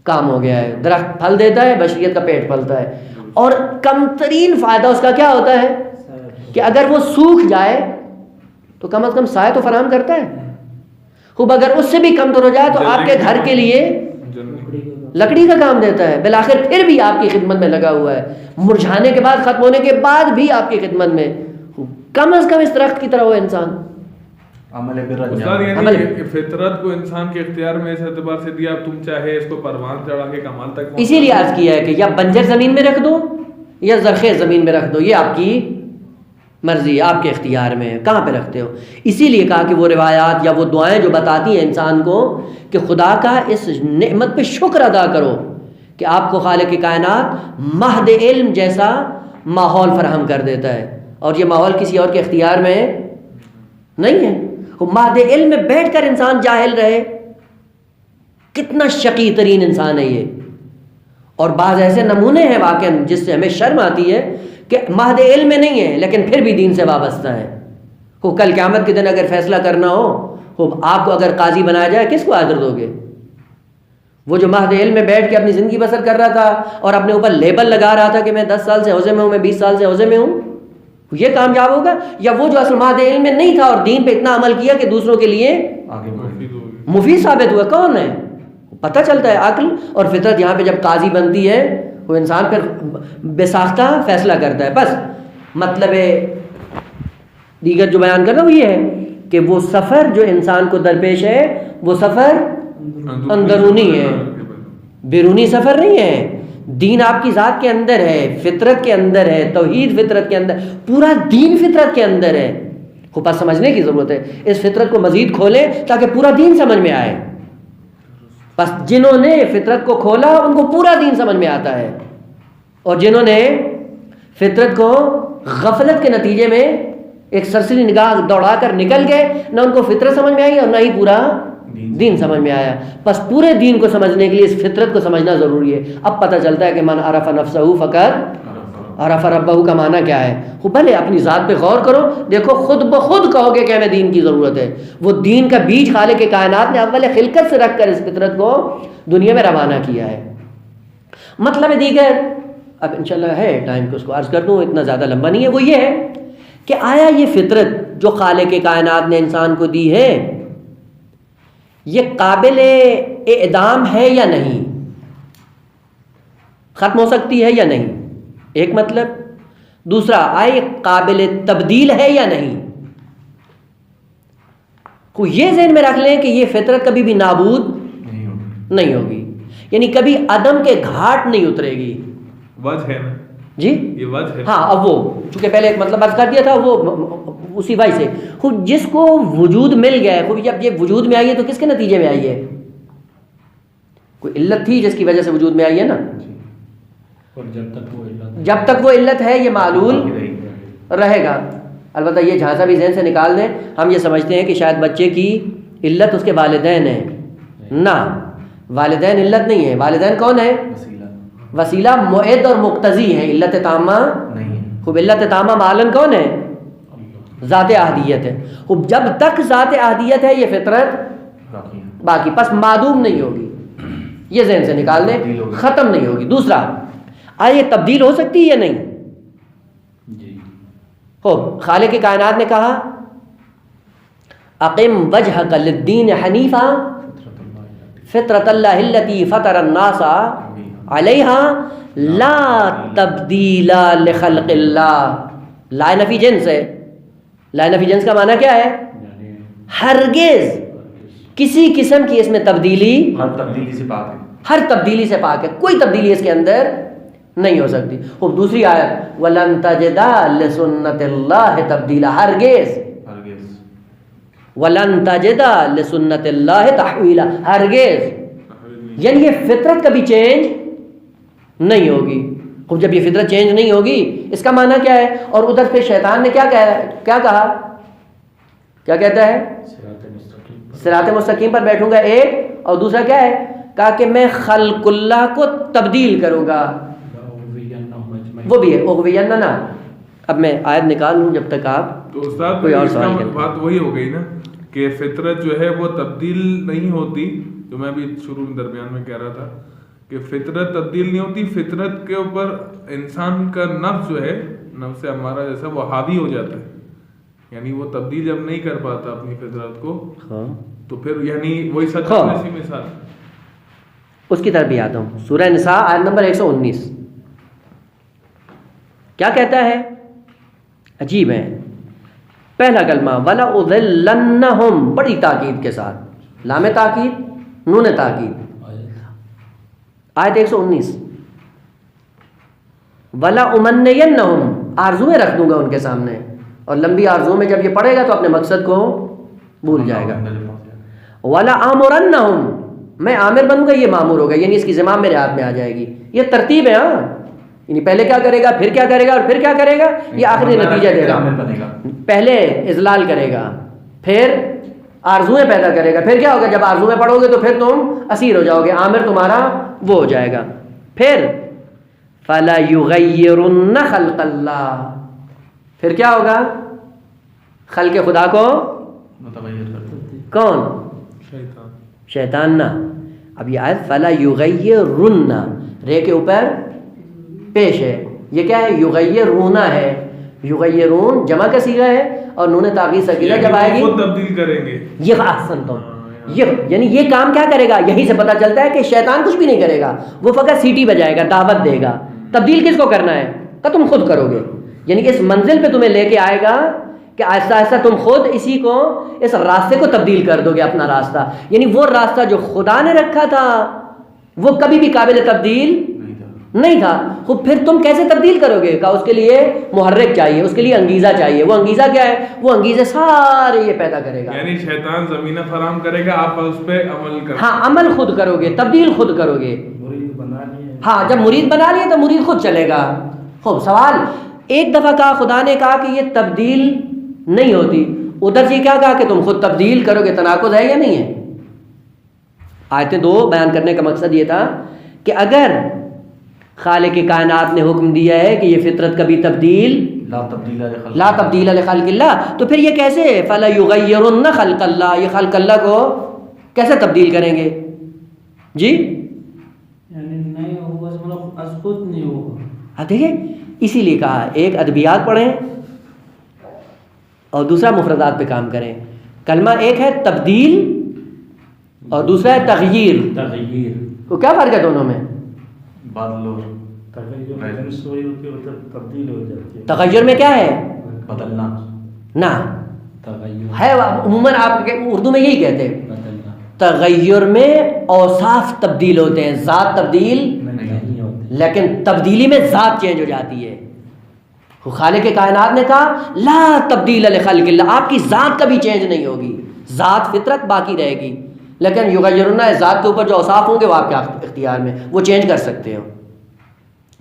کام ہو گیا ہے. درخت پھل دیتا ہے، بشریت کا پیٹ پلتا ہے، اور کم ترین فائدہ اس کا کیا ہوتا ہے کہ اگر وہ سوکھ جائے تو کم از کم سایہ تو فراہم کرتا ہے. خوب اگر اس سے بھی کم تر ہو جائے تو آپ کے گھر کے لیے لکڑی کا کام دیتا ہے. بالآخر پھر بھی آپ کی خدمت میں لگا ہوا ہے، مرجھانے کے بعد، ختم ہونے کے بعد بھی آپ کی خدمت میں. کم از کم اس درخت کی طرح ہو انسان. فطرت کو انسان کے اختیار میں اس اعتبار سے دیا، تم چاہے اس کو پروان چڑھا کے کمال تک. اسی لیے عرض کیا ہے کہ یا بنجر زمین میں رکھ دو یا زرخیز زمین میں رکھ دو، یہ آپ کی مرضی، آپ کے اختیار میں ہے کہاں پہ رکھتے ہو. اسی لیے کہا کہ وہ روایات یا وہ دعائیں جو بتاتی ہیں انسان کو کہ خدا کا اس نعمت پہ شکر ادا کرو کہ آپ کو خالق کائنات مہد علم جیسا ماحول فراہم کر دیتا ہے، اور یہ ماحول کسی اور کے اختیار میں نہیں ہے. مہد علم میں بیٹھ کر انسان جاہل رہے، کتنا شقی ترین انسان ہے یہ. اور بعض ایسے نمونے ہیں واقعا جس سے ہمیں شرم آتی ہے کہ مہد علم میں نہیں ہے لیکن پھر بھی دین سے وابستہ ہے. کل قیامت کے دن اگر فیصلہ کرنا ہو، آپ کو اگر قاضی بنایا جائے کس کو حاضر دو گے؟ وہ جو مہد علم میں بیٹھ کے اپنی زندگی بسر کر رہا تھا اور اپنے اوپر لیبل لگا رہا تھا کہ میں 10 سال سے حوزے میں ہوں، میں 20 سال سے حوزے میں ہوں، یہ کامیاب ہوگا؟ یا وہ جو اصل مہد علم میں نہیں تھا اور دین پہ اتنا عمل کیا کہ دوسروں کے لیے مفید ثابت ہوا؟ کون ہے؟ پتہ چلتا ہے عقل اور فطرت یہاں پہ جب قاضی بنتی ہے، وہ انسان پھر بے ساختہ فیصلہ کرتا ہے. بس مطلب دیگر جو بیان کرنا وہ یہ ہے کہ وہ سفر جو انسان کو درپیش ہے وہ سفر اندرونی ہے، بیرونی سفر نہیں ہے. دین آپ کی ذات کے اندر ہے، فطرت کے اندر ہے، توحید فطرت کے اندر، پورا دین فطرت کے اندر ہے. خوب بات سمجھنے کی ضرورت ہے. اس فطرت کو مزید کھولیں تاکہ پورا دین سمجھ میں آئے. بس جنہوں نے فطرت کو کھولا ان کو پورا دین سمجھ میں آتا ہے، اور جنہوں نے فطرت کو غفلت کے نتیجے میں ایک سرسری نگاہ دوڑا کر نکل گئے، نہ ان کو فطرت سمجھ میں آئی اور نہ ہی پورا دین سمجھ میں آیا. بس پورے دین کو سمجھنے کے لیے اس فطرت کو سمجھنا ضروری ہے. اب پتہ چلتا ہے کہ من عرف نفسہ فقط عرف ربہ کا معنی کیا ہے. بھلے اپنی ذات پہ غور کرو، دیکھو خود بخود کہو گے کہ ہمیں دین کی ضرورت ہے. وہ دین کا بیج خالق کائنات نے اول خلقت سے رکھ کر اس فطرت کو دنیا میں روانہ کیا ہے. مطلب دیگر اب انشاءاللہ ہے ٹائم کہ اس کو عرض کر دوں، اتنا زیادہ لمبا نہیں ہے. وہ یہ ہے کہ آیا یہ فطرت جو خالق کائنات نے انسان کو دی ہے، یہ قابل اعدام ہے یا نہیں، ختم ہو سکتی ہے یا نہیں، ایک مطلب. دوسرا آئے قابل تبدیل ہے یا نہیں. کو یہ ذہن میں رکھ لیں کہ یہ فطرت کبھی بھی نابود نہیں ہوگی، یعنی کبھی عدم کے گھاٹ نہیں اترے گی. وجہ ہے نا جی یہ وجہ ہے. ہاں اب وہ چونکہ پہلے ایک مطلب عرض کر دیا تھا، وہ اسی وجہ سے خود جس کو وجود مل گیا ہے، خود جب یہ وجود میں آئی ہے تو کس کے نتیجے میں آئی ہے؟ کوئی علت تھی جس کی وجہ سے وجود میں آئی ہے نا. اور جب تک وہ علت ہے یہ معلول رہے گا. البتہ یہ جھانسا بھی ذہن سے نکال دیں، ہم یہ سمجھتے ہیں کہ شاید بچے کی علت اس کے والدین ہیں. نہ، والدین علت نہیں ہے. والدین کون ہے؟ وسیلہ معد اور مقتضی ہے، علت تامہ نہیں. خوب علت تامہ معلن کون ہے؟ ذات احدیت ہے. خوب جب تک ذات احدیت ہے یہ فطرت باقی، پس معدوم نہیں ہوگی. یہ ذہن سے نکال دیں، ختم نہیں ہوگی. دوسرا آئے تبدیل ہو سکتی ہے یا نہیں؟ جی. خالق کائنات نے کہا اقم وجہک للدین حنیفا فطرت اللہ التی فطر الناس علیہا لا تبدیل لخلق اللہ. لا نفی جنس ہے. لا نفی جنس کا معنی کیا ہے؟ ہرگز کسی قسم کی اس میں تبدیلی، ہر تبدیلی سے پاک ہے. ہر تبدیلی سے پاک ہے، کوئی تبدیلی اس کے اندر نہیں ہو سکتی. خوب دوسری آیت وَلَن تَجِدَ لِسُنَّةِ اللَّهِ تَبْدِيلًا، ہرگز وَلَن تَجِدَ لِسُنَّةِ اللَّهِ تَحْوِيلًا، ہرگز. یعنی یہ فطرت کبھی چینج نہیں ہوگی. خوب جب یہ فطرت چینج نہیں ہوگی اس کا معنی کیا ہے؟ اور ادھر پہ شیطان نے کیا کہا؟ کیا کہتا ہے؟ صراط مستقیم پر بیٹھوں گا ایک، اور دوسرا کیا ہے؟ کہا کہ میں خلق اللہ کو تبدیل کروں گا. وہ بھی ہے اغوینہ نا. اب میں آیت نکال لوں جب تک آپ تو استاد کوئی اور اس سوال کا بات وہی ہو گئی نا کہ فطرت جو ہے وہ تبدیل نہیں ہوتی. جو میں بھی شروع میں درمیان میں کہہ رہا تھا کہ فطرت تبدیل نہیں ہوتی. فطرت کے اوپر انسان کا نفس جو ہے، نفس ہمارا جیسا، وہ حاوی ہو جاتا ہے. یعنی وہ تبدیل جب نہیں کر پاتا اپنی فطرت کو تو پھر یعنی وہی سچ ایسی مثال. اس کی طرف بھی آتا ہوں. سورہ نساء آیت نمبر 119 کیا کہتا ہے؟ عجیب ہے. پہلا کلمہ وَلَأُضِلَّنَّهُمْ، بڑی تاکید کے ساتھ، لام تاکید نون تاکید. آیت 119 وَلَأُمَنِّيَنَّهُمْ، آرزویں رکھ دوں گا ان کے سامنے. اور لمبی آرزو میں جب یہ پڑھے گا تو اپنے مقصد کو بھول جائے گا. وَلَأَمُرَنَّهُمْ، میں عامر بنوں گا، یہ مامور ہوگا، یعنی اس کی ذمہ میرے ہاتھ میں آ جائے گی. یہ ترتیب ہے. ہاں، یعنی پہلے کیا کرے گا، پھر کیا کرے گا، اور پھر کیا کرے گا، یہ آخری نتیجہ دے گا. پہلے اذلال کرے گا، پھر آرزویں پیدا کرے گا، پھر کیا ہوگا؟ جب آرزویں پڑھو گے تو پھر تم اسیر ہو جاؤ گے، عامر تمہارا وہ ہو جائے گا. پھر فَلَا يُغَيِّرُنَّ خَلْقَ اللَّهِ، پھر کیا ہوگا؟ خلق خدا کو کون؟ شیطان نا. اب یہ آیت فَلَا يُغَيِّرُنَّ، رے کے اوپر پیش ہے. یہ کیا ہے؟ یغیرون ہے. یغیرون جمع کا صیغہ ہے اور نون تاکید سکینہ جب آئے گی خود تبدیل کریں گے. یہ احسن تو یعنی یہ کام کیا کرے گا؟ یہیں سے پتہ چلتا ہے کہ شیطان کچھ بھی نہیں کرے گا، وہ فقط سیٹی بجائے گا، دعوت دے گا. تبدیل کس کو کرنا ہے؟ کہ تم خود کرو گے. یعنی اس منزل پہ تمہیں لے کے آئے گا کہ آہستہ آہستہ تم خود اسی کو، اس راستے کو تبدیل کر دو گے اپنا راستہ. یعنی وہ راستہ جو خدا نے رکھا تھا وہ کبھی بھی قابل تبدیل نہیں تھا. خود پھر تم کیسے تبدیل کرو گے؟ کہ اس کے لیے محرک چاہیے، اس کے لیے انگیزہ چاہیے. وہ انگیزہ کیا ہے؟ وہ انگیزے سارے یہ پیدا کرے گا. یعنی شیطان زمینہ فراہم کرے گا، آپ اس پہ عمل کرو. ہاں، عمل خود کرو گے، تبدیل خود کرو گے. ہاں، جب مرید بنا لیے تو مرید خود چلے گا. خوب سوال ایک دفعہ کہا، خدا نے کہا کہ یہ تبدیل نہیں ہوتی، ادھر سے کیا کہا کہ تم خود تبدیل کرو گے. تناقض ہے یا نہیں ہے؟ آیتیں دو بیان کرنے کا مقصد یہ تھا کہ اگر خالق کائنات نے حکم دیا ہے کہ یہ فطرت کبھی تبدیل لا تبدیل لخلق اللہ، تو پھر یہ کیسے فَلَا يُغَيِّرُنَّ خَلْقَ اللَّهِ، یہ خلق اللہ کو کیسے تبدیل کریں گے؟ جی یعنی نہیں ہوگا، مطلب از خود نہیں ہوگا. دیکھیں اسی لیے کہا ایک ادبیات پڑھیں اور دوسرا مفردات پہ کام کریں. کلمہ ایک ہے تبدیل، اور دوسرا ہے تغیر. تغیر تو کیا فرق ہے دونوں میں؟ بدل اور تبدیل ہو جاتی ہے. تغیر میں کیا ہے؟ بدلنا. نہ تغیر ہے عموماً آپ اردو میں یہی کہتے ہیں. بدلنا. تغیر میں اوصاف تبدیل ہوتے ہیں، ذات تبدیل نہیں ہوتی. لیکن تبدیلی میں ذات چینج ہو جاتی ہے. خالق کائنات نے کہا لا تبدیل لخلق اللہ، آپ کی ذات کبھی چینج نہیں ہوگی، ذات فطرت باقی رہے گی. لیکن یغیرون، ذات کے اوپر جو اوصاف ہوں گے وہ آپ کے اختیار میں، وہ چینج کر سکتے ہو.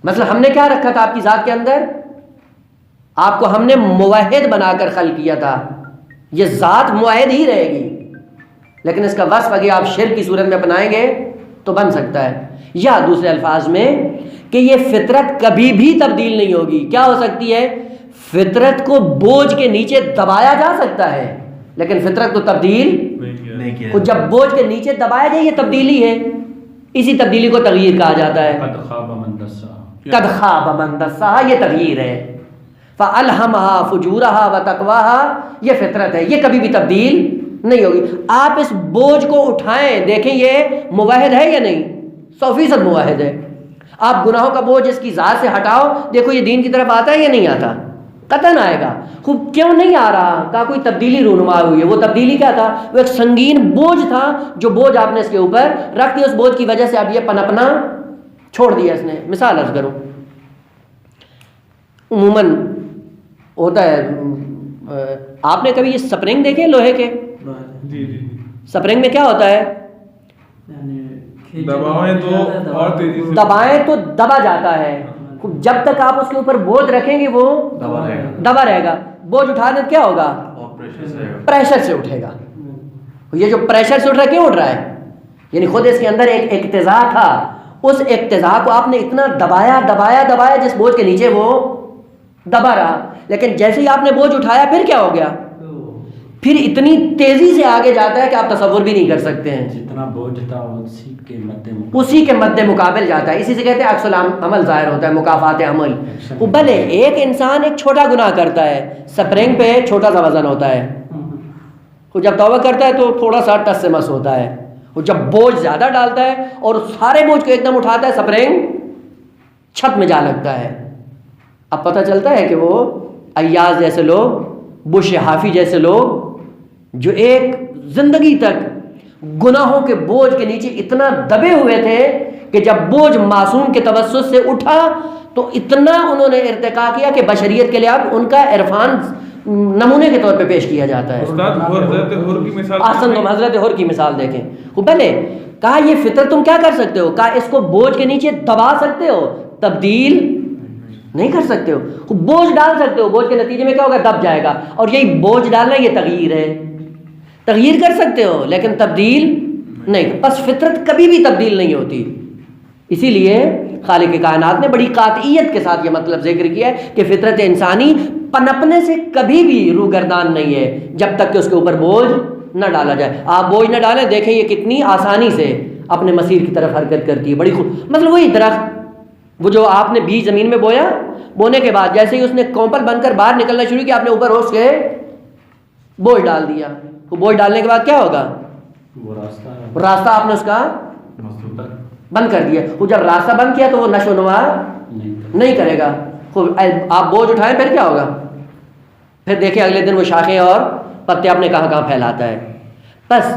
مثلا ہم نے کیا رکھا تھا آپ کی ذات کے اندر؟ آپ کو ہم نے موحد بنا کر خلق کیا تھا. یہ ذات موحد ہی رہے گی، لیکن اس کا وصف اگر آپ شرک کی صورت میں اپنائیں گے تو بن سکتا ہے. یا دوسرے الفاظ میں کہ یہ فطرت کبھی بھی تبدیل نہیں ہوگی. کیا ہو سکتی ہے؟ فطرت کو بوجھ کے نیچے دبایا جا سکتا ہے، لیکن فطرت کو تبدیل نہیں کیا. کو جب بوجھ کے نیچے دبایا جائے یہ تبدیلی ہے. اسی تبدیلی کو تغییر کہا جاتا ہے. قد خاب من دسا. قد خاب من دساہا، یہ تغییر ہے. فَأَلْهَمَهَا فُجُورَهَا وَتَقْوَاهَا، یہ فطرت ہے، یہ کبھی بھی تبدیل نہیں ہوگی. آپ اس بوجھ کو اٹھائیں، دیکھیں یہ موحد ہے یا نہیں. 100% موحد ہے. آپ گناہوں کا بوجھ اس کی ذات سے ہٹاؤ، دیکھو یہ دین کی طرف آتا ہے یا نہیں آتا. قطعاً آئے گا. خوب کیوں نہیں آ رہا؟ کہا کوئی تبدیلی رونما ہوئی ہے. وہ تبدیلی کیا تھا؟ وہ ایک سنگین بوجھ تھا، جو بوجھ آپ نے اس کے اوپر رکھ دیا. اس بوجھ کی وجہ سے اب یہ پنپنا چھوڑ دیا اس نے. مثال عرض کروں، عموماً ہوتا ہے، آپ نے کبھی یہ سپرنگ دیکھے لوہے کے؟ جی جی. سپرنگ میں کیا ہوتا ہے؟ دبائیں تو اور تیزی سے دبائیں تو دبا جاتا ہے. جب تک آپ اس کے اوپر بوجھ رکھیں گے وہ دبا رہے گا. بوجھ اٹھا دیں کیا ہوگا؟ پریشر سے اٹھے گا. یہ جو پریشر سے اٹھ رہا ہے کیوں اٹھ رہا ہے؟ یعنی خود اس کے اندر ایک اقتضا تھا. اس اقتضا کو آپ نے اتنا دبایا دبایا دبایا جس بوجھ کے نیچے وہ دبا رہا. لیکن جیسے ہی آپ نے بوجھ اٹھایا پھر کیا ہو گیا؟ پھر اتنی تیزی سے آگے جاتا ہے کہ آپ تصور بھی نہیں کر سکتے ہیں. جتنا بوجھ تھا اسی کے مد مقابل جاتا ہے. اسی سے کہتے ہیں عکس العمل ظاہر ہوتا ہے، مکافات عمل. وہ بھلے ایک انسان ایک چھوٹا گناہ کرتا ہے، سپرنگ پہ چھوٹا سا وزن ہوتا ہے. وہ جب توبہ کرتا ہے تو تھوڑا سا ٹس سے مس ہوتا ہے. وہ جب بوجھ زیادہ ڈالتا ہے اور سارے بوجھ کو ایک دم اٹھاتا ہے، سپرنگ چھت میں جا لگتا ہے. اب پتہ چلتا ہے کہ وہ ایاز جیسے لوگ، بش حافی جیسے لوگ، جو ایک زندگی تک گناہوں کے بوجھ کے نیچے اتنا دبے ہوئے تھے کہ جب بوجھ معصوم کے توسط سے اٹھا تو اتنا انہوں نے ارتقا کیا کہ بشریت کے لیے اب ان کا عرفان نمونے کے طور پہ پیش کیا جاتا ہے. آسن تم حضرت حر کی مثال دیکھیں. وہ پہلے کہا یہ فطرت تم کیا کر سکتے ہو؟ کہا اس کو بوجھ کے نیچے دبا سکتے ہو، تبدیل نہیں کر سکتے ہو. بوجھ ڈال سکتے ہو، بوجھ کے نتیجے میں کیا ہوگا؟ دب جائے گا. اور یہی بوجھ ڈالنا یہ تغییر ہے. تغییر کر سکتے ہو لیکن تبدیل نہیں. بس فطرت کبھی بھی تبدیل نہیں ہوتی. اسی لیے خالق کائنات نے بڑی قاطعیت کے ساتھ یہ مطلب ذکر کیا ہے کہ فطرت انسانی پنپنے سے کبھی بھی روگردان نہیں ہے جب تک کہ اس کے اوپر بوجھ نہ ڈالا جائے. آپ بوجھ نہ ڈالیں، دیکھیں یہ کتنی آسانی سے اپنے مسیر کی طرف حرکت کرتی ہے. بڑی مطلب وہی درخت، وہ جو آپ نے بیج زمین میں بویا، بونے کے بعد جیسے ہی اس نے کومپل بن کر باہر نکلنا شروع کیا، آپ نے اوپر اس کے بوجھ ڈال دیا. وہ بوجھ ڈالنے کے بعد کیا ہوگا؟ وہ راستہ آپ نے اس کا بند کر دیا. وہ جب راستہ بند کیا تو وہ نشو و نما نہیں کرے گا. آپ بوجھ اٹھائیں پھر کیا ہوگا؟ پھر دیکھیں اگلے دن وہ شاخیں اور پتے اپنے کہاں کہاں پھیلاتا ہے. بس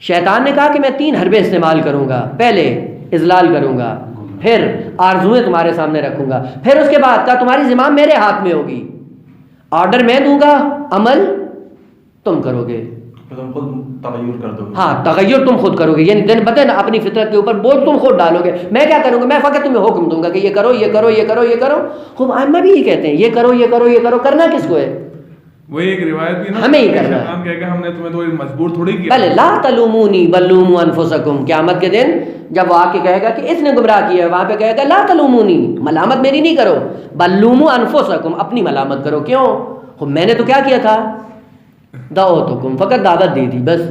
شیطان نے کہا کہ میں 3 حربے استعمال کروں گا. پہلے اذلال کروں گا، پھر آرزویں تمہارے سامنے رکھوں گا، پھر اس کے بعد کہا تمہاری زمام میرے ہاتھ میں ہوگی. آرڈر میں دوں گا، عمل تم کرو گے. تم خود تغیر کر دو گے. ہاں، تغیر تم خود کرو گے. یعنی دن بدن اپنی فطرت کے اوپر بوجھ تم خود ڈالو گے. میں کیا کروں گا؟ میں فقط تمہیں حکم دوں گا کہ یہ کرو، یہ کرو، یہ کرو، یہ کرو. خوب ائمہ بھی یہ کہتے ہیں یہ کرو، یہ کرو، یہ کرو. کرنا کس کو ہے؟ وہی ایک روایت بھی نا، ہمیں ہی کرنا ہے. شیطان کہے کہ ہم نے تمہیں تو مجبور تھوڑی کیا. بل لا تلومونی بل لوموا انفسکم. قیامت کے دن جب وہ آ کے کہے گا کہ اس نے گمراہ کیا ہے، وہاں پہ کہے گا لا تلومونی، ملامت میری نہیں کرو، بل لوموا انفسکم، اپنی ملامت کرو. کیوں؟ میں نے تو کیا کیا تھا؟ دعوتکم، فقط دعوت دی تھی بس.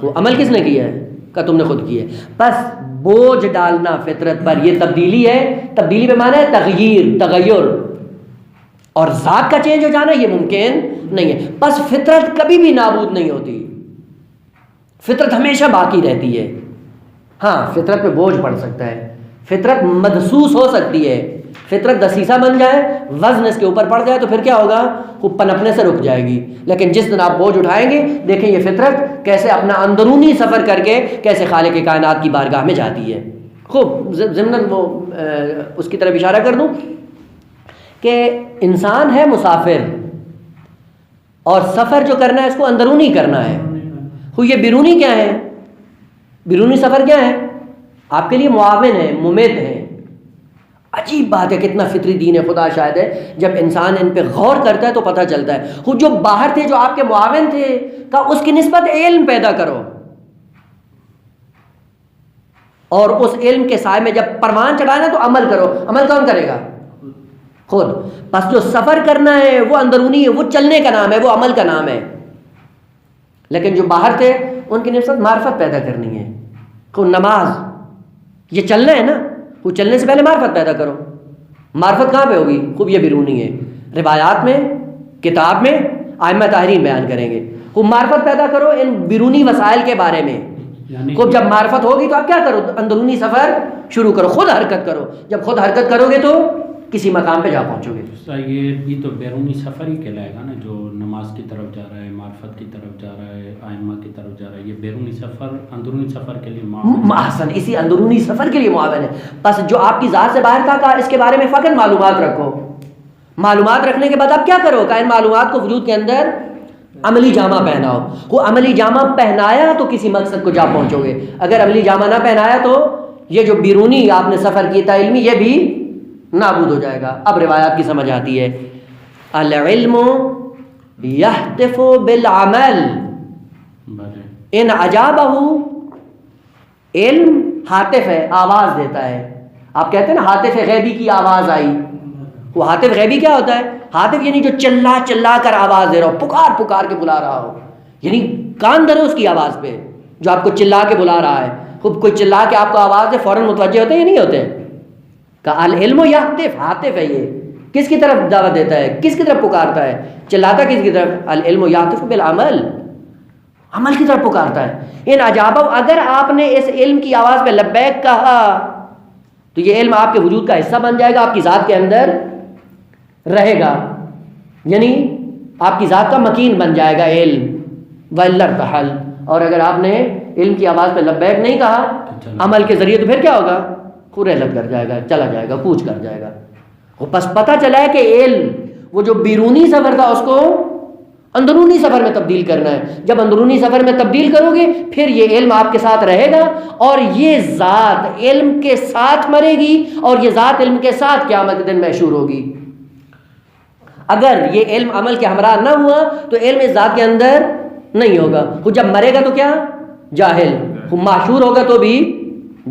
وہ عمل کس نے کیا ہے؟ کہ تم نے خود کیا ہے. بس بوجھ ڈالنا فطرت پر یہ تبدیلی ہے. تبدیلی پہ معنی ہے تغییر، تغیر. اور ذات کا چینج ہو جانا یہ ممکن نہیں ہے. بس فطرت کبھی بھی نابود نہیں ہوتی. فطرت ہمیشہ باقی رہتی ہے. ہاں فطرت پہ بوجھ پڑ سکتا ہے, فطرت مدسوس ہو سکتی ہے, فطرت دسیسہ بن جائے, وزن اس کے اوپر پڑ جائے تو پھر کیا ہوگا, وہ پنپنے سے رک جائے گی. لیکن جس دن آپ بوجھ اٹھائیں گے, دیکھیں یہ فطرت کیسے اپنا اندرونی سفر کر کے کیسے خالق کائنات کی بارگاہ میں جاتی ہے. خوب ضمناً وہ اس کی طرف اشارہ کر دوں کہ انسان ہے مسافر, اور سفر جو کرنا ہے اس کو اندرونی کرنا ہے. یہ بیرونی کیا ہے, بیرونی سفر کیا ہے, آپ کے لیے معاون ہے, ممید ہے. عجیب بات ہے, کتنا فطری دین ہے خدا شاید ہے. جب انسان ان پہ غور کرتا ہے تو پتہ چلتا ہے. وہ جو باہر تھے, جو آپ کے معاون تھے, کہ اس کی نسبت علم پیدا کرو, اور اس علم کے سائے میں جب پروان چڑھانا تو عمل کرو. عمل کون کرے گا؟ خود. بس جو سفر کرنا ہے وہ اندرونی ہے, وہ چلنے کا نام ہے, وہ عمل کا نام ہے. لیکن جو باہر تھے ان کی نسبت معرفت پیدا کرنی ہے. خود نماز, یہ چلنا ہے نا, وہ چلنے سے پہلے معرفت پیدا کرو. معرفت کہاں پہ ہوگی؟ خوب یہ بیرونی ہے. روایات میں, کتاب میں ائمہ طاہرین بیان کریں گے. خوب معرفت پیدا کرو ان بیرونی وسائل کے بارے میں. خوب جب معرفت ہوگی تو آپ کیا کرو؟ اندرونی سفر شروع کرو, خود حرکت کرو. جب خود حرکت کرو گے تو کسی مقام پہ جا پہنچو گے. یہ بھی تو بیرونی سفر ہی کہلائے گا نا, جو نماز کی طرف جا رہا ہے, معرفت کی طرف جا رہا ہے, ائمہ کی طرف جا رہا ہے, یہ بیرونی سفر اندرونی سفر کے لیے معاون. احسن, اسی اندرونی سفر کے لیے معاون ہے. بس جو آپ کی ذات سے باہر تھا اس کے بارے میں فقط معلومات رکھو. معلومات رکھنے کے بعد آپ کیا کرو؟ کہ ان معلومات کو وجود کے اندر عملی جامہ پہناؤ. وہ عملی جامہ پہنایا تو کسی مقصد کو جا پہنچو گے. اگر عملی جامہ نہ پہنایا تو یہ جو بیرونی آپ نے سفر کیا تھا علمی, یہ بھی نابود ہو جائے گا. اب روایات کی سمجھ آتی ہے. العلم یہتف بالعمل ان عجابہ, علم ہاتف ہے, آواز دیتا ہے. آپ کہتے ہیں نا ہاتف غیبی کی آواز آئی. وہ ہاتف غیبی کیا ہوتا ہے؟ ہاتف یعنی جو چلا چلا کر آواز دے رہا ہو, پکار پکار کے بلا رہا ہو, یعنی کان دھرے اس کی آواز پہ, جو آپ کو چلا کے بلا رہا ہے. خوب کوئی چلا کے آپ کو آواز دے, فوراً متوجہ ہوتے ہیں یا نہیں ہوتے؟ کہ العلم یہتف, ہاتف ہے یہ, کس کی طرف دعوت دیتا ہے, کس کی طرف پکارتا ہے, چلاتا کس کی طرف؟ العلم یہتف بالعمل, عمل کی طرف پکارتا ہے. ان عجابہ, اگر آپ نے اس علم کی آواز پہ لبیک کہا تو یہ علم آپ کے وجود کا حصہ بن جائے گا, آپ کی ذات کے اندر رہے گا, یعنی آپ کی ذات کا مکین بن جائے گا علم. وَإِلَّا ارْتَحَلَ, اور اگر آپ نے علم کی آواز پہ لبیک نہیں کہا عمل کے ذریعے تو پھر کیا ہوگا؟ خورلت کر جائے گا, چلا جائے گا, کوچ کر جائے گا. بس پتہ چلا ہے کہ علم وہ جو بیرونی سفر تھا اس کو اندرونی سفر میں تبدیل کرنا ہے. جب اندرونی سفر میں تبدیل کرو گے پھر یہ علم آپ کے ساتھ رہے گا, اور یہ ذات علم کے ساتھ مرے گی, اور یہ ذات علم کے ساتھ قیامت کے دن محشور ہوگی. اگر یہ علم عمل کے ہمراہ نہ ہوا تو علم اس ذات کے اندر نہیں ہوگا. وہ جب مرے گا تو کیا؟ جاہل. وہ محشور ہوگا تو بھی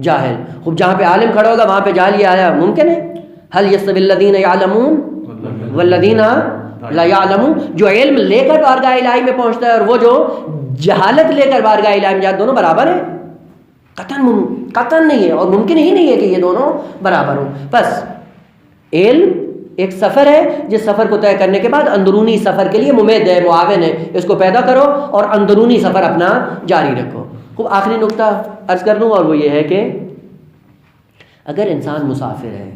جاہل. خوب جہاں پہ عالم کھڑا ہوگا وہاں پہ جاہل آیا ممکن ہے؟ هل يستوي الذين يعلمون والذين لا يعلمون. جو علم لے کر بارگاہ الہی میں پہنچتا ہے اور وہ جو جہالت لے کر بارگاہ الہی میں جاتا, دونوں برابر ہیں؟ قطعاً نہیں ہے, اور ممکن ہی نہیں ہے کہ یہ دونوں برابر ہوں. بس علم ایک سفر ہے, جس سفر کو طے کرنے کے بعد اندرونی سفر کے لیے ممید ہے, معاون ہے, اس کو پیدا کرو اور اندرونی سفر اپنا جاری رکھو. خوب آخری نقطہ عرض کر دوں, اور وہ یہ ہے کہ اگر انسان مسافر ہے,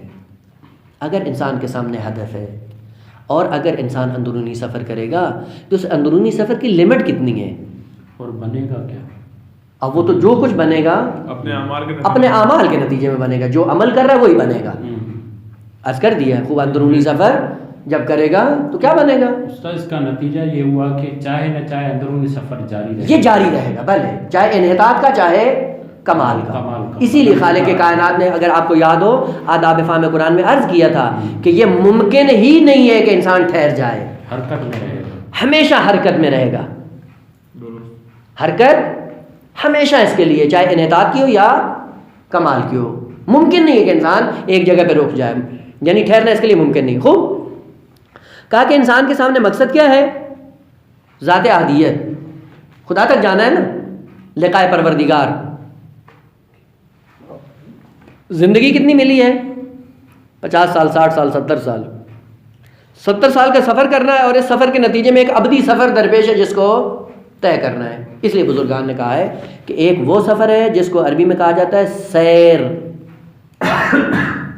اگر انسان کے سامنے ہدف ہے, اور اگر انسان اندرونی سفر کرے گا تو اس اندرونی سفر کی لمٹ کتنی ہے, اور بنے گا کیا؟ اب وہ تو جو کچھ بنے گا اپنے اعمال کے نتیجے میں بنے گا. جو عمل کر رہا ہے وہی بنے گا. عرض کر دیا خوب اندرونی سفر جب کرے گا تو کیا بنے گا؟ اس کا نتیجہ یہ ہوا کہ چاہے نہ چاہے اندرونی سفر جاری رہے, یہ جاری رہے گا, بھلے چاہے انحطاط کا چاہے کمال کا. اسی لیے خالق کائنات نے, اگر آپ کو یاد ہو, آداب فہم قرآن میں عرض کیا تھا کہ یہ ممکن ہی نہیں ہے کہ انسان ٹھہر جائے, حرکت میں رہے گا, ہمیشہ حرکت میں رہے گا. حرکت ہمیشہ اس کے لیے, چاہے انحطاط کی ہو یا کمال کی ہو. ممکن نہیں ہے کہ انسان ایک جگہ پہ رک جائے, یعنی ٹھہرنا اس کے لیے ممکن نہیں. خوب کہا کہ انسان کے سامنے مقصد کیا ہے؟ ذات احدیت, خدا تک جانا ہے نا, لقائے پروردگار. زندگی کتنی ملی ہے؟ 50 سال, 60 سال, 70 سال. 70 سال کا سفر کرنا ہے, اور اس سفر کے نتیجے میں ایک ابدی سفر درپیش ہے جس کو طے کرنا ہے. اس لیے بزرگان نے کہا ہے کہ ایک وہ سفر ہے جس کو عربی میں کہا جاتا ہے سیر،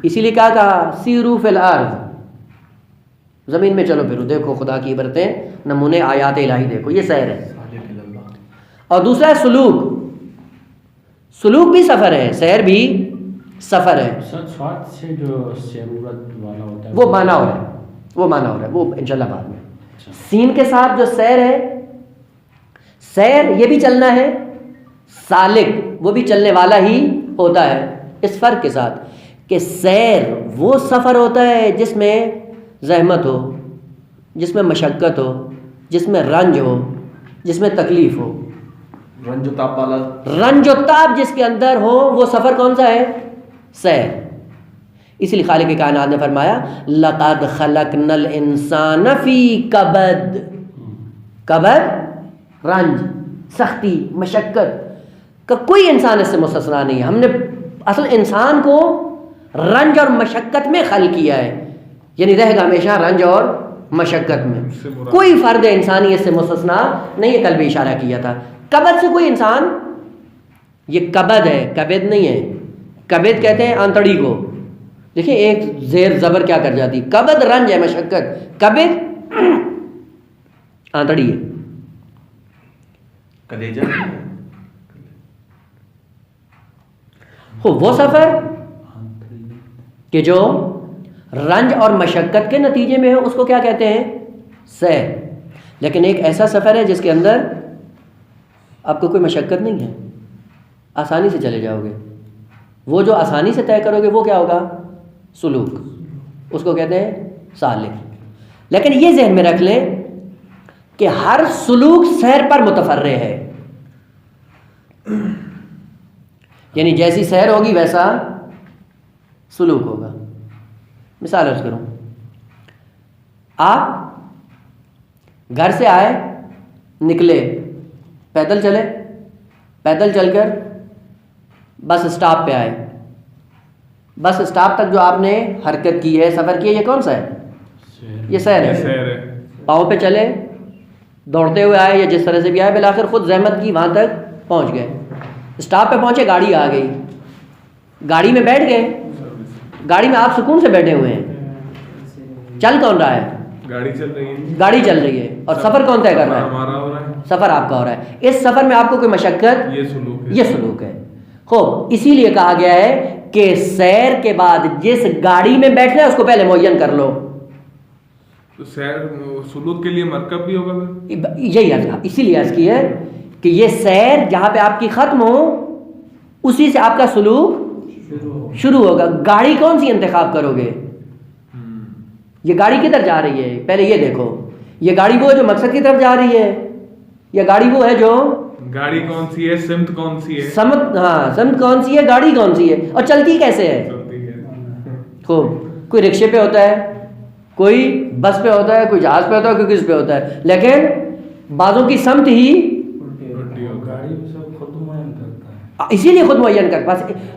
اسی لیے کہا سیرو فی الارض، زمین میں چلو پھرو، دیکھو خدا کی عبرتیں، نمونے آیات الہی دیکھو، یہ سیر ہے۔ اور دوسرا ہے سلوک، سلوک بھی سفر ہے، سیر بھی سفر ہے۔ سواد سے جو ضرورت والا ہوتا ہے وہ مانا ہو رہا ہے، وہ مانا ہو رہا ہے، وہ انشاءاللہ بعد میں۔ سین کے ساتھ جو سیر ہے، سیر یہ بھی چلنا ہے، سالک وہ بھی چلنے والا ہی ہوتا ہے، اس فرق کے ساتھ کہ سیر وہ سفر ہوتا ہے جس میں زحمت ہو، جس میں مشقت ہو، جس میں رنج ہو، جس میں تکلیف ہو، رنج و تاب والا، رنج و تاب جس کے اندر ہو، وہ سفر کون سا ہے؟ سیر۔ اسی لیے خالق کائنات نے فرمایا لَقَدْ خَلَقْنَا الْإِنسَانَ فِي کبد، کبد رنج، سختی، مشقت کا کوئی انسان اس سے مستثنا نہیں ہے۔ ہم نے اصل انسان کو رنج اور مشقت میں خلق کیا ہے، یعنی رہے گا ہمیشہ رنج اور مشقت میں، کوئی فرد انسانی اس سے مستثنا نہیں ہے۔ کل بھی اشارہ کیا تھا، کبد سے کوئی انسان، یہ کبد ہے، کبد نہیں ہے۔ کبد کہتے ہیں آنتڑی کو، دیکھیں ایک زیر زبر کیا کر جاتی، کبد رنج ہے، مشقت، کبد آنتڑی ہے، کلیجہ، وہ سفر کہ جو رنج اور مشقت کے نتیجے میں ہے، اس کو کیا کہتے ہیں؟ سیر۔ لیکن ایک ایسا سفر ہے جس کے اندر آپ کو کوئی مشقت نہیں ہے، آسانی سے چلے جاؤ گے، وہ جو آسانی سے طے کرو گے وہ کیا ہوگا؟ سلوک، اس کو کہتے ہیں سالک۔ لیکن یہ ذہن میں رکھ لیں کہ ہر سلوک سیر پر متفرع ہے، یعنی جیسی سیر ہوگی ویسا سلوک ہوگا۔ مثال عرض کروں، آپ گھر سے آئے، نکلے، پیدل چلے، پیدل چل کر بس اسٹاپ پہ آئے، بس اسٹاپ تک جو آپ نے حرکت کی ہے، سفر کی ہے، یہ کون سا ہے؟ یہ سیر ہے۔ پاؤں پہ چلے، دوڑتے ہوئے آئے یا جس طرح سے بھی آئے، بالآخر خود زحمت کی، وہاں تک پہنچ گئے، اسٹاپ پہ پہنچے، گاڑی آ گئی، گاڑی میں بیٹھ گئے، گاڑی میں آپ سکون سے بیٹھے ہوئے ہیں، چل کون رہا ہے؟ گاڑی چل رہی ہے، گاڑی چل رہی ہے، اور سفر کون طے کر رہا ہے؟ ہمارا ہو رہا ہے، سفر آپ کا ہو رہا ہے۔ اس سفر میں آپ کو کوئی مشقت، یہ سلوک ہے، یہ سلوک ہے۔ خوب، اسی لیے کہا گیا ہے کہ سیر کے بعد جس گاڑی میں بیٹھنا ہے اس کو پہلے معین کر لو۔ تو سیر سلوک کے لیے مرکب بھی ہوگا پھر؟ یہی اسی لیے عرض کی ہے کہ یہ سیر جہاں پہ آپ کی ختم ہو، اسی سے آپ کا سلوک شروع ہوگا۔ گاڑی کون سی انتخاب کرو گے؟ یہ گاڑی کدھر جا رہی ہے؟ پہلے یہ دیکھو، یہ گاڑی وہ ہے جو مقصد کی طرف جا رہی ہے، یا گاڑی وہ ہے جو، گاڑی کون سی ہے، سمت کون سی ہے، سمت، ہاں سمت کون سی ہے، گاڑی کون سی ہے، اور چلتی کیسے ہے؟ خوب، کوئی رکشے پہ ہوتا ہے، کوئی بس پہ ہوتا ہے، کوئی جہاز پہ ہوتا ہے، کوئی کس پہ ہوتا ہے، لیکن بعضوں کی سمت ہی اسی لیے خود معین کر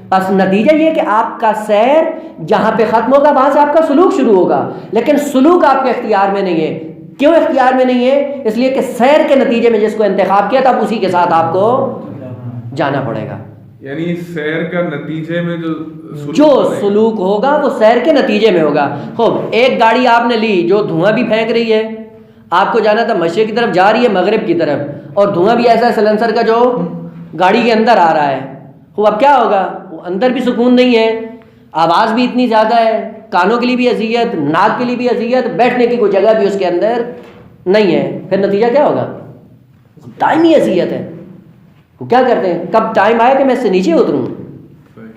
پس نتیجہ یہ کہ آپ کا سیر جہاں پہ ختم ہوگا وہاں سے آپ کا سلوک شروع ہوگا، لیکن سلوک آپ کے اختیار میں نہیں ہے۔ کیوں اختیار میں نہیں ہے؟ اس لیے کہ سیر کے نتیجے میں جس کو انتخاب کیا تھا اسی کے ساتھ آپ کو جانا پڑے گا۔ یعنی سیر کا نتیجے میں جو سلوک ہوگا وہ سیر کے نتیجے میں ہوگا۔ خوب، ایک گاڑی آپ نے لی جو دھواں بھی پھینک رہی ہے، آپ کو جانا تھا مشرق کی طرف، جا رہی ہے مغرب کی طرف، اور دھواں بھی ایسا ہے سلنسر کا جو گاڑی کے اندر آ رہا ہے، خوب اب کیا ہوگا؟ وہ اندر بھی سکون نہیں ہے، آواز بھی اتنی زیادہ ہے، کانوں کے لیے بھی اذیت، ناک کے لیے بھی اذیت، بیٹھنے کی کوئی جگہ بھی اس کے اندر نہیں ہے، پھر نتیجہ کیا ہوگا؟ دائمی اذیت ہے۔ وہ کیا کرتے ہیں، کب ٹائم آئے کہ میں اس سے نیچے اتروں،